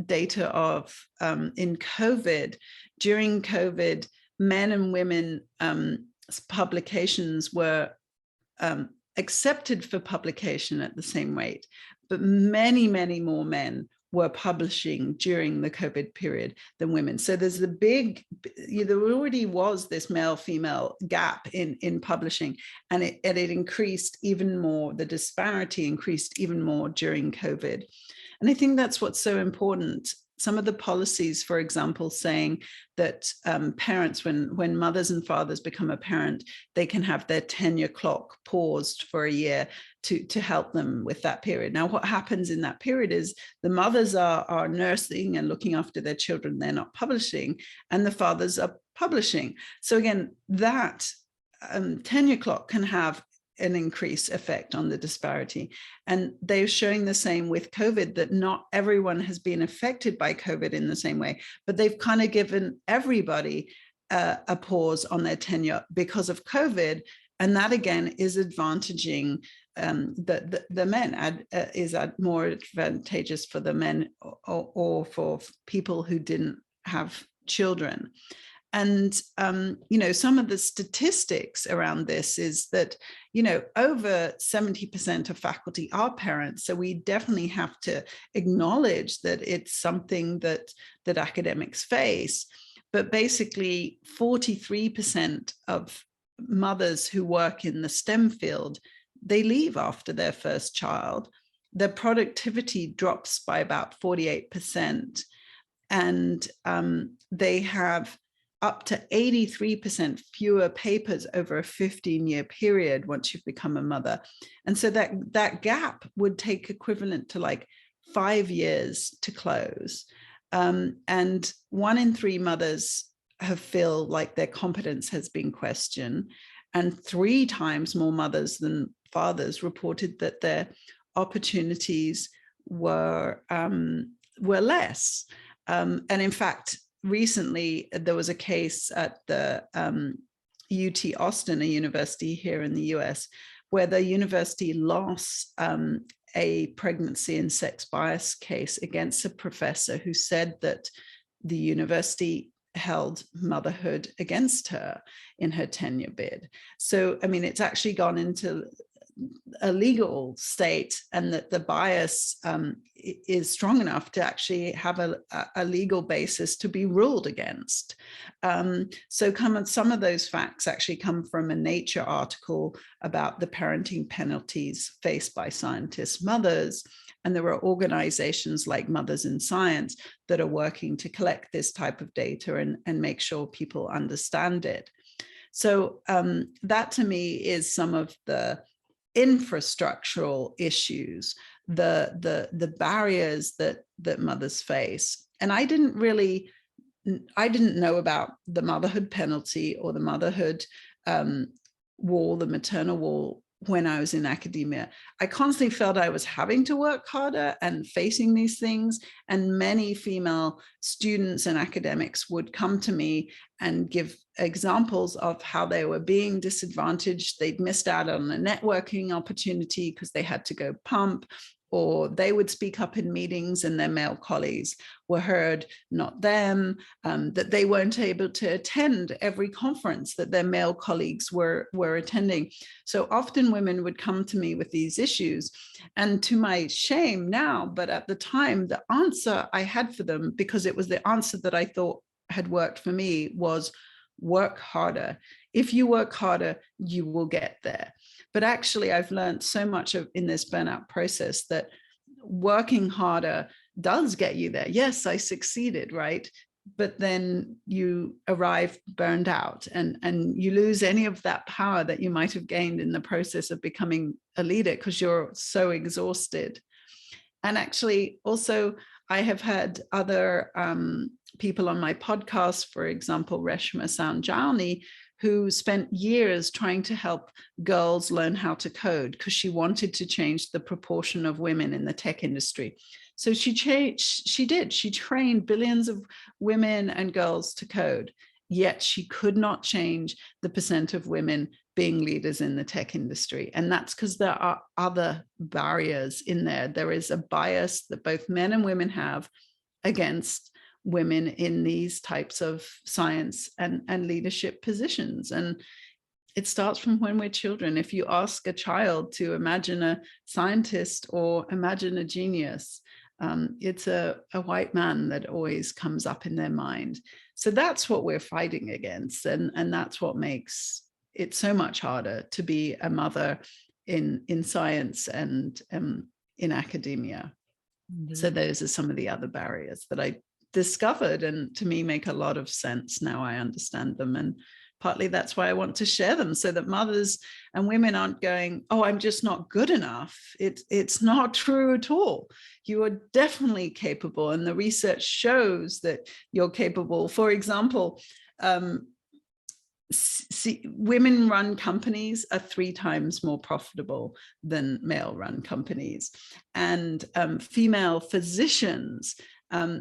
data of in COVID, during COVID, men and women publications were accepted for publication at the same rate, but many, many more men were publishing during the COVID period than women. So there's the big, there already was this male-female gap in publishing, and it increased even more, the disparity increased even more during COVID. And I think that's what's so important. Some of the policies, for example, saying that parents, when mothers and fathers become a parent, they can have their tenure clock paused for a year to help them with that period. Now, what happens in that period is the mothers are nursing and looking after their children. They're not publishing, and the fathers are publishing. So again, that tenure clock can have an increased effect on the disparity. And they're showing the same with COVID, that not everyone has been affected by COVID in the same way, but they've kind of given everybody a pause on their tenure because of COVID. And that again is advantaging the men, is more advantageous for the men or for people who didn't have children. And, you know, some of the statistics around this is that, you know, over 70% of faculty are parents. So we definitely have to acknowledge that it's something that academics face. But basically 43% of mothers who work in the STEM field, they leave after their first child. Their productivity drops by about 48%. And they have up to 83% fewer papers over a 15-year period once you've become a mother. And so that gap would take equivalent to like 5 years to close. And 1 in 3 mothers feel like their competence has been questioned. And 3 times more mothers than fathers reported that their opportunities were less. And in fact, recently there was a case at the UT Austin, a university here in the US, where the university lost a pregnancy and sex bias case against a professor who said that the university held motherhood against her in her tenure bid. So, I mean, it's actually gone into a legal state, and that the bias is strong enough to actually have a legal basis to be ruled against. So some of those facts actually come from a Nature article about the parenting penalties faced by scientist mothers. And there are organizations like Mothers in Science that are working to collect this type of data and make sure people understand it. So that to me is some of the infrastructural issues, the barriers that mothers face. And I didn't know about the motherhood penalty or the motherhood wall, the maternal wall, when I was in academia. I constantly felt I was having to work harder and facing these things. And many female students and academics would come to me and give examples of how they were being disadvantaged. They'd missed out on a networking opportunity because they had to go pump, or they would speak up in meetings and their male colleagues were heard, not them, that they weren't able to attend every conference that their male colleagues were attending. So often women would come to me with these issues, and to my shame now, but at the time, the answer I had for them, because it was the answer that I thought had worked for me, was work harder. If you work harder, you will get there. But actually, I've learned so much in this burnout process that working harder does get you there. Yes, I succeeded, right? But then you arrive burned out, and you lose any of that power that you might have gained in the process of becoming a leader because you're so exhausted. And actually, also, I have had other people on my podcast, for example, Reshma Sanjani, who spent years trying to help girls learn how to code because she wanted to change the proportion of women in the tech industry. So she trained billions of women and girls to code, yet she could not change the percent of women being leaders in the tech industry. And that's because there are other barriers in there. There is a bias that both men and women have against women in these types of science and leadership positions. And it starts from when we're children. If you ask a child to imagine a scientist or imagine a genius, it's a white man that always comes up in their mind. So that's what we're fighting against. And that's what makes it so much harder to be a mother in science and in academia. Mm-hmm. So those are some of the other barriers that I discovered, and to me make a lot of sense now. I understand them, and partly that's why I want to share them, so that mothers and women aren't going, oh, I'm just not good enough. It's not true at all. You are definitely capable, and the research shows that you're capable. For example, women-run companies are 3 times more profitable than male-run companies, and female physicians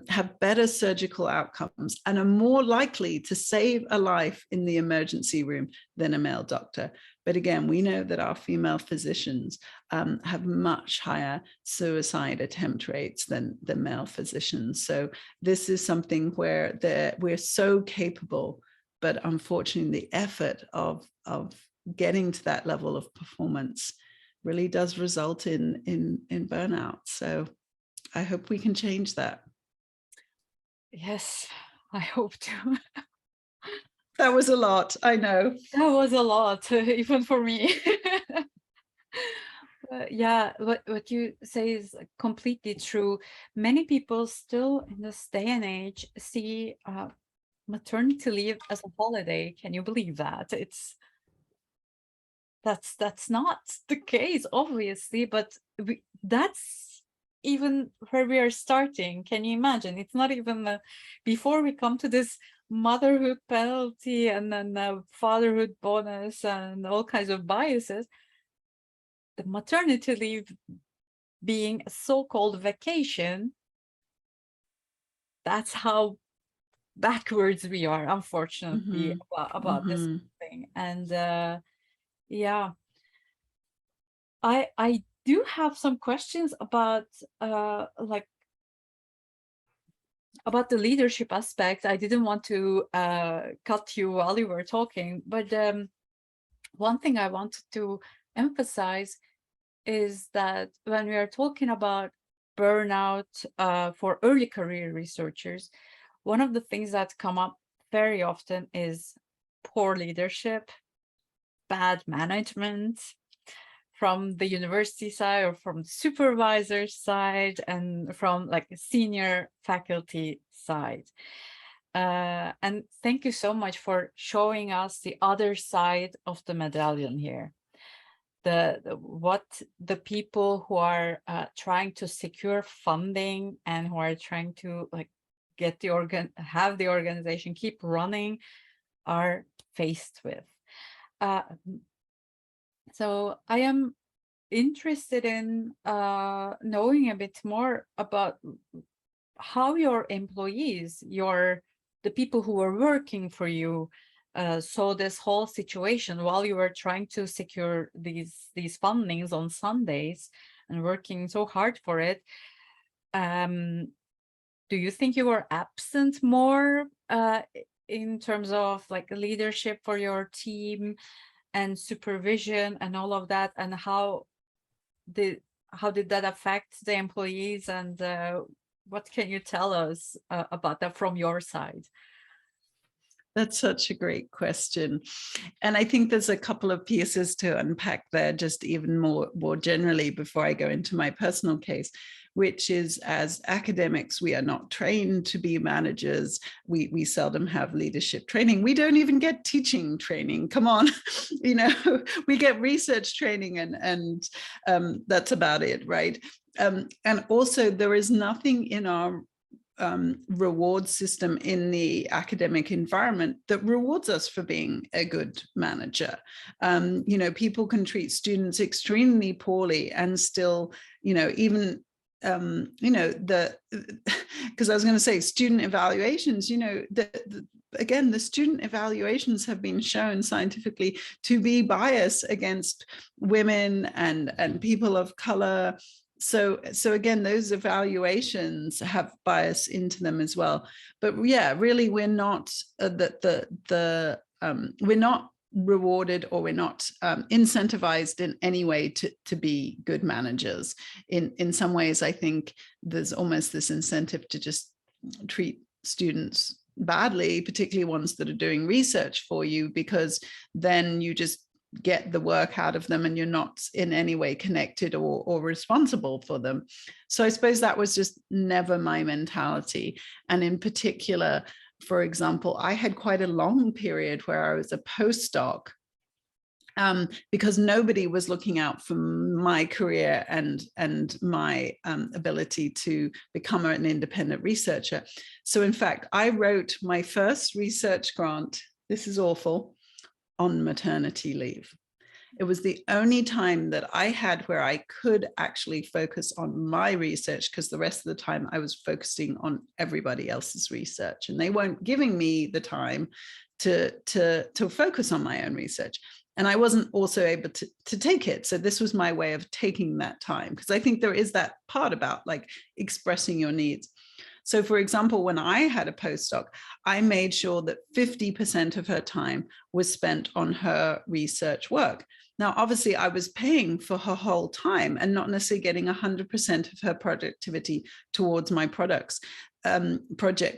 have better surgical outcomes and are more likely to save a life in the emergency room than a male doctor. But again, we know that our female physicians have much higher suicide attempt rates than the male physicians. So this is something where we're so capable, but unfortunately the effort of getting to that level of performance really does result in burnout. So I hope we can change that. Yes, I hope to. That was a lot, I know. That was a lot, even for me. Yeah, what you say is completely true. Many people still in this day and age see maternity leave as a holiday. Can you believe that? That's not the case, obviously, but that's even where we are starting. Can you imagine? It's not even before we come to this motherhood penalty and then fatherhood bonus and all kinds of biases. The maternity leave being a so-called vacation, that's how backwards we are, unfortunately, about this thing. And yeah, I do have some questions about like about the leadership aspect. I didn't want to cut you while you were talking, but one thing I wanted to emphasize is that when we are talking about burnout for early career researchers, one of the things that come up very often is poor leadership, bad management from the university side or from the supervisor side and from like a senior faculty side. And thank you so much for showing us the other side of the medallion here. What the people who are trying to secure funding and who are trying to like get the have the organization keep running are faced with. So I am interested in knowing a bit more about how your employees, the people who are working for you, saw this whole situation while you were trying to secure these fundings on Sundays and working so hard for it. Do you think you were absent more in terms of like leadership for your team and supervision and all of that? And how did that affect the employees? And what can you tell us about that from your side? That's such a great question. And I think there's a couple of pieces to unpack there, just even more generally before I go into my personal case, which is, as academics, we are not trained to be managers. We seldom have leadership training. We don't even get teaching training. Come on, we get research training and that's about it, right? And also there is nothing in our reward system in the academic environment that rewards us for being a good manager. People can treat students extremely poorly and still, even because I was going to say student evaluations, again, the student evaluations have been shown scientifically to be biased against women and people of color. So again, those evaluations have bias into them as well. But yeah, really, we're not we're not rewarded, or we're not incentivized in any way to be good managers. In some ways, I think there's almost this incentive to just treat students badly, particularly ones that are doing research for you, because then you just get the work out of them and you're not in any way connected or responsible for them. So I suppose that was just never my mentality. And in particular, for example, I had quite a long period where I was a postdoc because nobody was looking out for my career and my ability to become an independent researcher. So in fact, I wrote my first research grant, this is awful, on maternity leave. It was the only time that I had where I could actually focus on my research, because the rest of the time I was focusing on everybody else's research, and they weren't giving me the time to focus on my own research. And I wasn't also able to take it. So this was my way of taking that time, because I think there is that part about like expressing your needs. So for example, when I had a postdoc, I made sure that 50% of her time was spent on her research work. Now, obviously, I was paying for her whole time and not necessarily getting 100% of her productivity towards my project.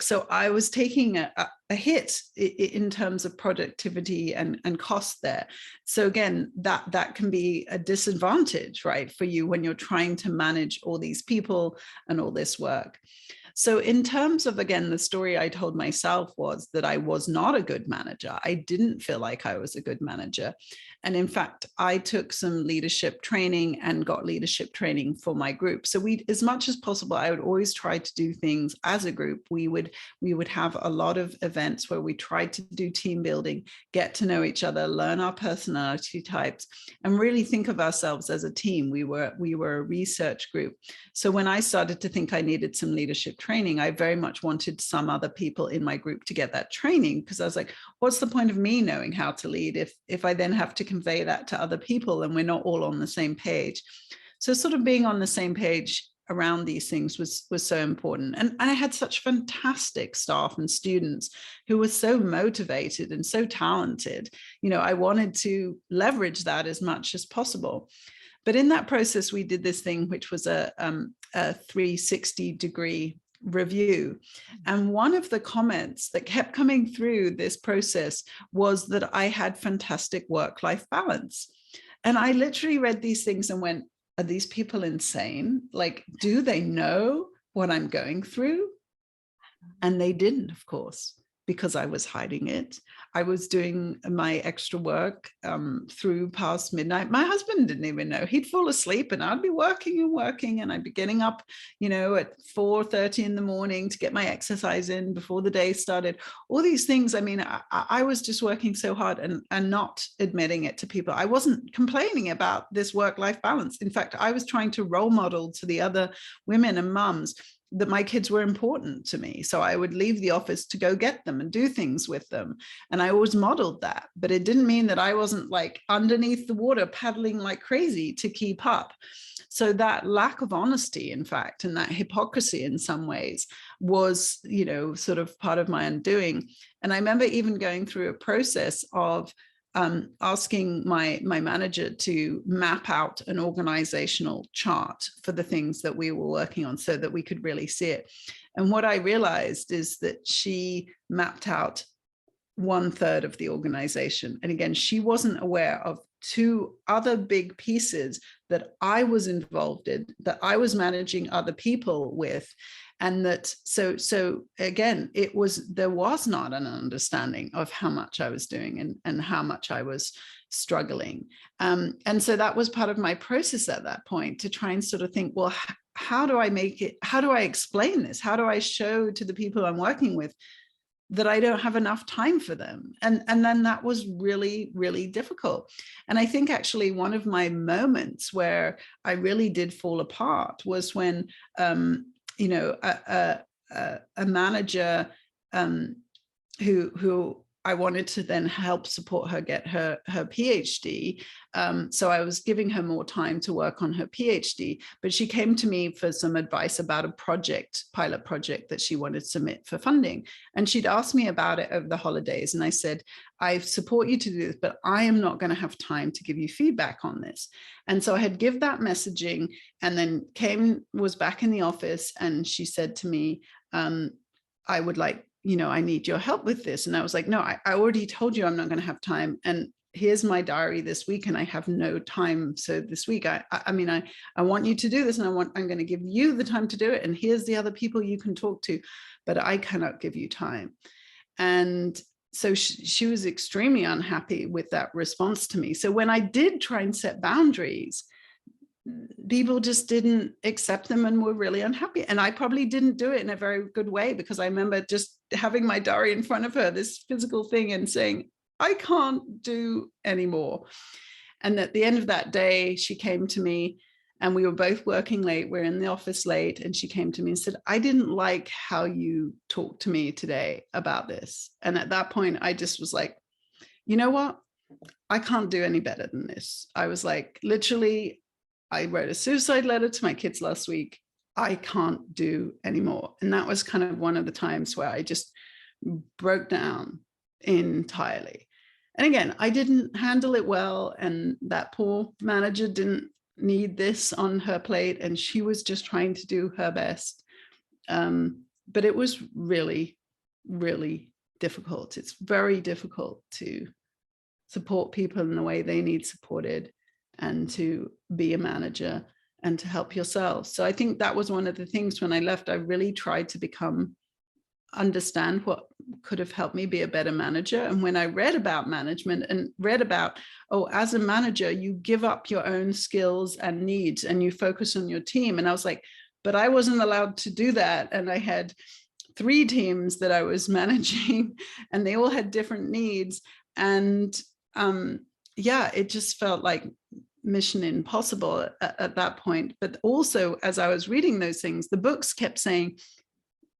So I was taking a hit in terms of productivity and cost there. So again, that can be a disadvantage, right, for you when you're trying to manage all these people and all this work. So in terms of, again, the story I told myself was that I was not a good manager. I didn't feel like I was a good manager. And in fact, I took some leadership training and got leadership training for my group. So we, as much as possible, I would always try to do things as a group. We would have a lot of events where we tried to do team building, get to know each other, learn our personality types, and really think of ourselves as a team. We were a research group. So when I started to think I needed some leadership training, I very much wanted some other people in my group to get that training, because I was like, what's the point of me knowing how to lead if I then have to convey that to other people and we're not all on the same page? So sort of being on the same page around these things was so important. And I had such fantastic staff and students who were so motivated and so talented. You know, I wanted to leverage that as much as possible. But in that process, we did this thing, which was a 360-degree review. And one of the comments that kept coming through this process was that I had fantastic work-life balance. And I literally read these things and went, are these people insane? Like, do they know what I'm going through? And they didn't, of course, because I was hiding it. I was doing my extra work through past midnight. My husband didn't even know. He'd fall asleep and I'd be working and working, and I'd be getting up, you know, at 4:30 in the morning to get my exercise in before the day started. All these things. I mean, I was just working so hard and not admitting it to people. I wasn't complaining about this work-life balance. In fact, I was trying to role model to the other women and mums that my kids were important to me. So I would leave the office to go get them and do things with them. And I always modeled that, but it didn't mean that I wasn't like underneath the water paddling like crazy to keep up. So that lack of honesty, in fact, and that hypocrisy in some ways was, you know, sort of part of my undoing. And I remember even going through a process of asking my manager to map out an organizational chart for the things that we were working on so that we could really see it. And what I realized is that she mapped out 1/3 of the organization. And again, she wasn't aware of two other big pieces that I was involved in, that I was managing other people with. And that, so again, there was not an understanding of how much I was doing and how much I was struggling. And so that was part of my process at that point, to try and sort of think, well, how do I make it? How do I explain this? How do I show to the people I'm working with that I don't have enough time for them? And then that was really, really difficult. And I think actually one of my moments where I really did fall apart was when, you know, a manager who I wanted to then help support her get her PhD. So I was giving her more time to work on her PhD, but she came to me for some advice about a pilot project that she wanted to submit for funding. And she'd asked me about it over the holidays. And I said, I support you to do this, but I am not going to have time to give you feedback on this. And so I had give that messaging, and then was back in the office, and she said to me, I would like, you know, I need your help with this. And I was like, no, I already told you I'm not going to have time. And here's my diary this week, and I have no time. So this week, I mean, I want you to do this, and I'm going to give you the time to do it. And here's the other people you can talk to, but I cannot give you time. And so she was extremely unhappy with that response to me. So when I did try and set boundaries, people just didn't accept them and were really unhappy. And I probably didn't do it in a very good way, because I remember just having my diary in front of her, this physical thing, and saying, I can't do anymore. And at the end of that day, she came to me, and we were both working late. We're in the office late. And she came to me and said, I didn't like how you talked to me today about this. And at that point, I just was like, you know what? I can't do any better than this. I was like, literally, I wrote a suicide letter to my kids last week. I can't do anymore. And that was kind of one of the times where I just broke down entirely. And again, I didn't handle it well. And that poor manager didn't need this on her plate. And she was just trying to do her best. But it was really, really difficult. It's very difficult to support people in the way they need supported, and to be a manager and to help yourself. So I think that was one of the things when I left. I really tried to understand what could have helped me be a better manager. And when I read about management and read about, oh, as a manager, you give up your own skills and needs and you focus on your team. And I was like, but I wasn't allowed to do that. And I had 3 teams that I was managing, and they all had different needs. And yeah, it just felt like mission impossible at that point. But also, as I was reading those things, the books kept saying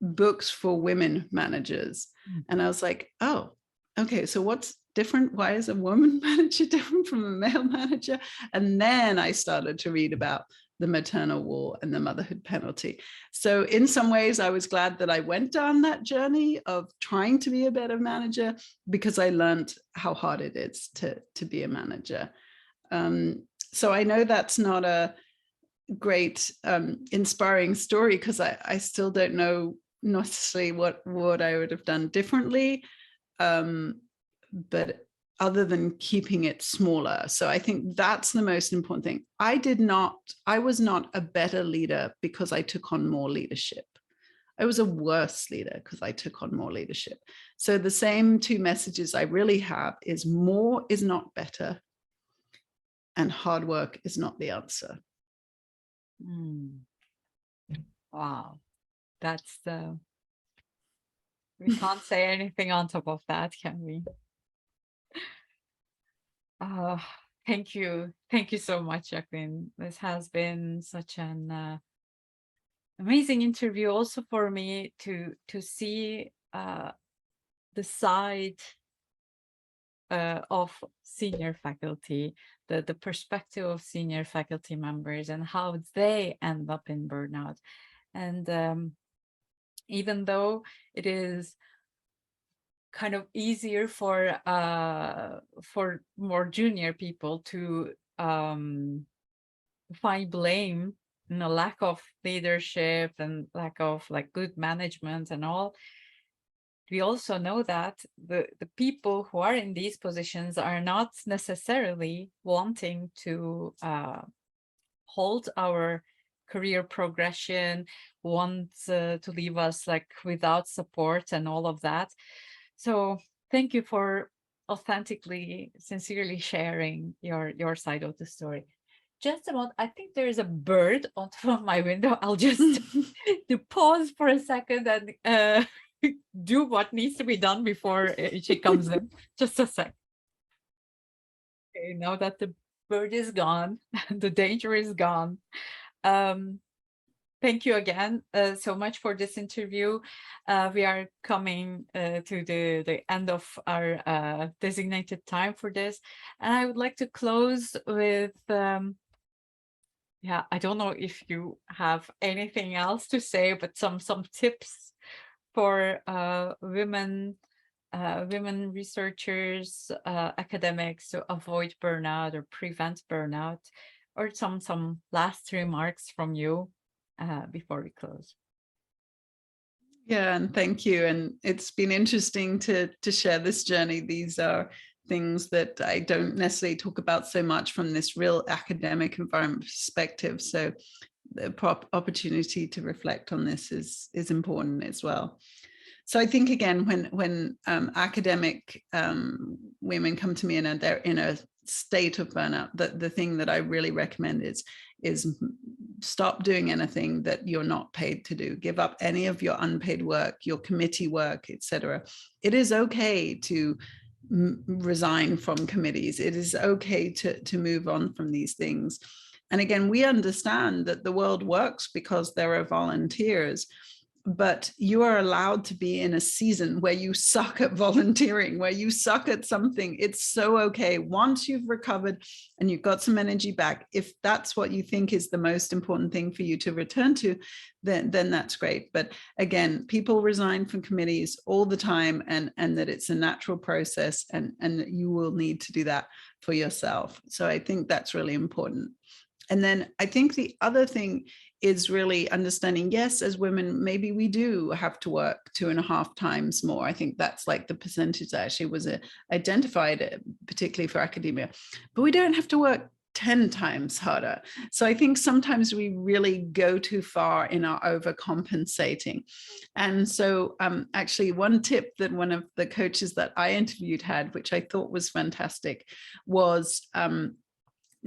books for women managers. And I was like, oh, okay, so what's different? Why is a woman manager different from a male manager? And then I started to read about the maternal wall and the motherhood penalty. So in some ways, I was glad that I went down that journey of trying to be a better manager, because I learned how hard it is to be a manager. So I know that's not a great inspiring story, because I still don't know necessarily what I would have done differently, but other than keeping it smaller. So I think that's the most important thing. I was not a better leader because I took on more leadership. I was a worse leader because I took on more leadership. So the same 2 messages I really have is more is not better, and hard work is not the answer. Wow, that's we can't say anything on top of that, can we? Thank you so much, Jacqueline. This has been such an amazing interview, also for me to see the side of senior faculty, the perspective of senior faculty members, and how they end up in burnout. And even though it is kind of easier for more junior people to find blame in a lack of leadership and lack of like good management and all, we also know that the people who are in these positions are not necessarily wanting to hold our career progression, want to leave us like without support and all of that. So thank you for authentically, sincerely sharing your side of the story. Just about, I think there is a bird on top of my window. I'll just to pause for a second and do what needs to be done before she comes in. Just a sec. Okay, now that the bird is gone, the danger is gone. Thank you again so much for this interview. We are coming to the end of our designated time for this. And I would like to close with, yeah, I don't know if you have anything else to say, but some tips for women researchers, academics to avoid burnout or prevent burnout, or some last remarks from you before we close. Yeah, and thank you. And it's been interesting to share this journey. These are things that I don't necessarily talk about so much from this real academic environment perspective. So the opportunity to reflect on this is important as well. So I think, again, when academic women come to me and they're in a state of burnout, the thing that I really recommend is stop doing anything that you're not paid to do. Give up any of your unpaid work, your committee work, etc. It is okay to resign from committees. It is okay to move on from these things. And again, we understand that the world works because there are volunteers, but you are allowed to be in a season where you suck at volunteering, where you suck at something. It's so okay. Once you've recovered and you've got some energy back, if that's what you think is the most important thing for you to return to, then that's great. But again, people resign from committees all the time, and that it's a natural process, and you will need to do that for yourself. So I think that's really important. And then I think the other thing is really understanding, yes, as women, maybe we do have to work 2.5 times more. I think that's like the percentage that actually was identified, particularly for academia. But we don't have to work 10 times harder. So I think sometimes we really go too far in our overcompensating. And so actually one tip that one of the coaches that I interviewed had, which I thought was fantastic, was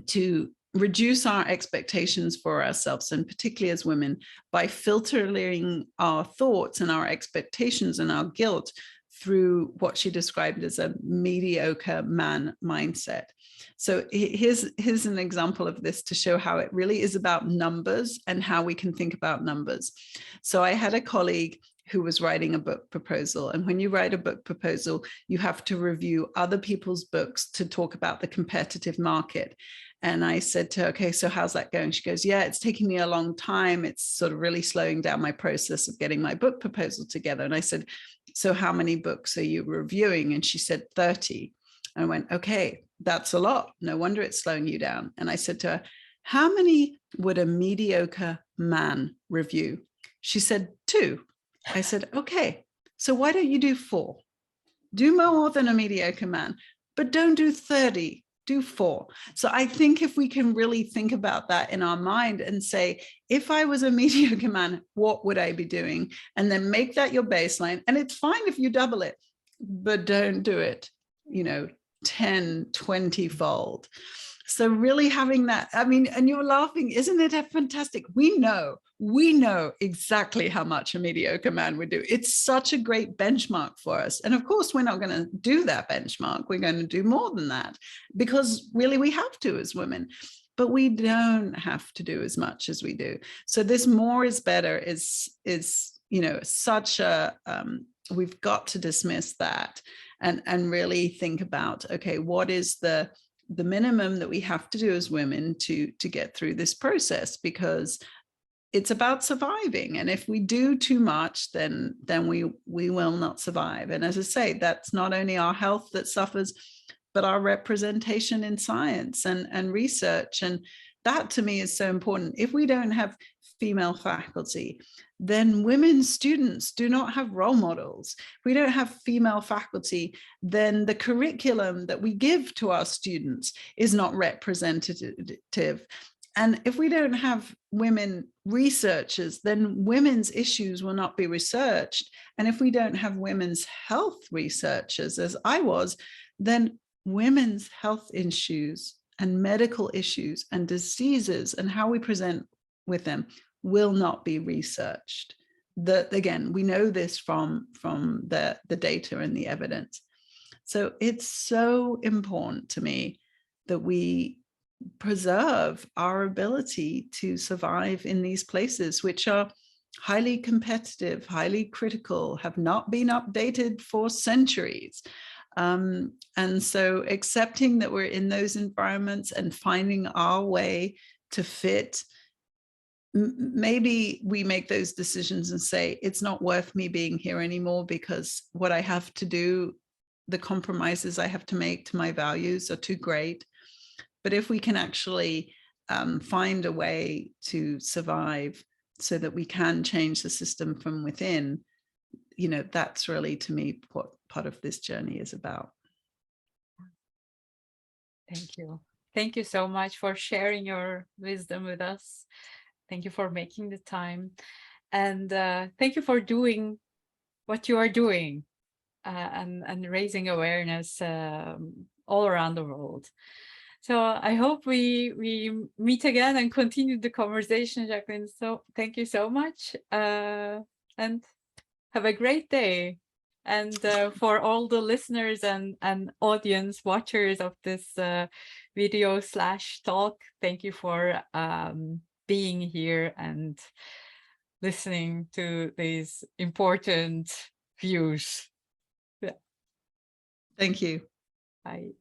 to reduce our expectations for ourselves, and particularly as women, by filtering our thoughts and our expectations and our guilt through what she described as a mediocre man mindset. So here's an example of this to show how it really is about numbers and how we can think about numbers. So I had a colleague who was writing a book proposal. And when you write a book proposal, you have to review other people's books to talk about the competitive market. And I said to her, okay, so how's that going? She goes, yeah, it's taking me a long time. It's sort of really slowing down my process of getting my book proposal together. And I said, so how many books are you reviewing? And she said 30. I went, okay, that's a lot. No wonder it's slowing you down. And I said to her, how many would a mediocre man review? She said 2. I said, okay, so why don't you do 4? Do more than a mediocre man, but don't do 30, do 4. So I think if we can really think about that in our mind and say, if I was a mediocre man, what would I be doing? And then make that your baseline. And it's fine if you double it, but don't do it, 10, 20-fold. So really having that, I mean, and you're laughing, isn't it fantastic? We know exactly how much a mediocre man would do. It's such a great benchmark for us. And of course, we're not going to do that benchmark. We're going to do more than that because really we have to as women, but we don't have to do as much as we do. So this more is better is such a, we've got to dismiss that and really think about, okay, what is the minimum that we have to do as women to get through this process, because it's about surviving. And if we do too much, then we will not survive. And as I say, that's not only our health that suffers, but our representation in science and research. And that to me is so important. If we don't have female faculty, then women students do not have role models. If we don't have female faculty, then the curriculum that we give to our students is not representative. And if we don't have women researchers, then women's issues will not be researched. And if we don't have women's health researchers, as I was, then women's health issues and medical issues and diseases and how we present with them will not be researched. That again, we know this from the data and the evidence. So it's so important to me that we preserve our ability to survive in these places, which are highly competitive, highly critical, have not been updated for centuries. And so accepting that we're in those environments and finding our way to fit, maybe we make those decisions and say, it's not worth me being here anymore because what I have to do, the compromises I have to make to my values are too great. But if we can actually find a way to survive so that we can change the system from within, that's really, to me, what part of this journey is about. Thank you. Thank you so much for sharing your wisdom with us. Thank you for making the time. And thank you for doing what you are doing and raising awareness all around the world. So I hope we meet again and continue the conversation, Jacqueline. So thank you so much and have a great day. And for all the listeners and audience watchers of this video/talk, thank you for being here and listening to these important views. Yeah. Thank you. Bye.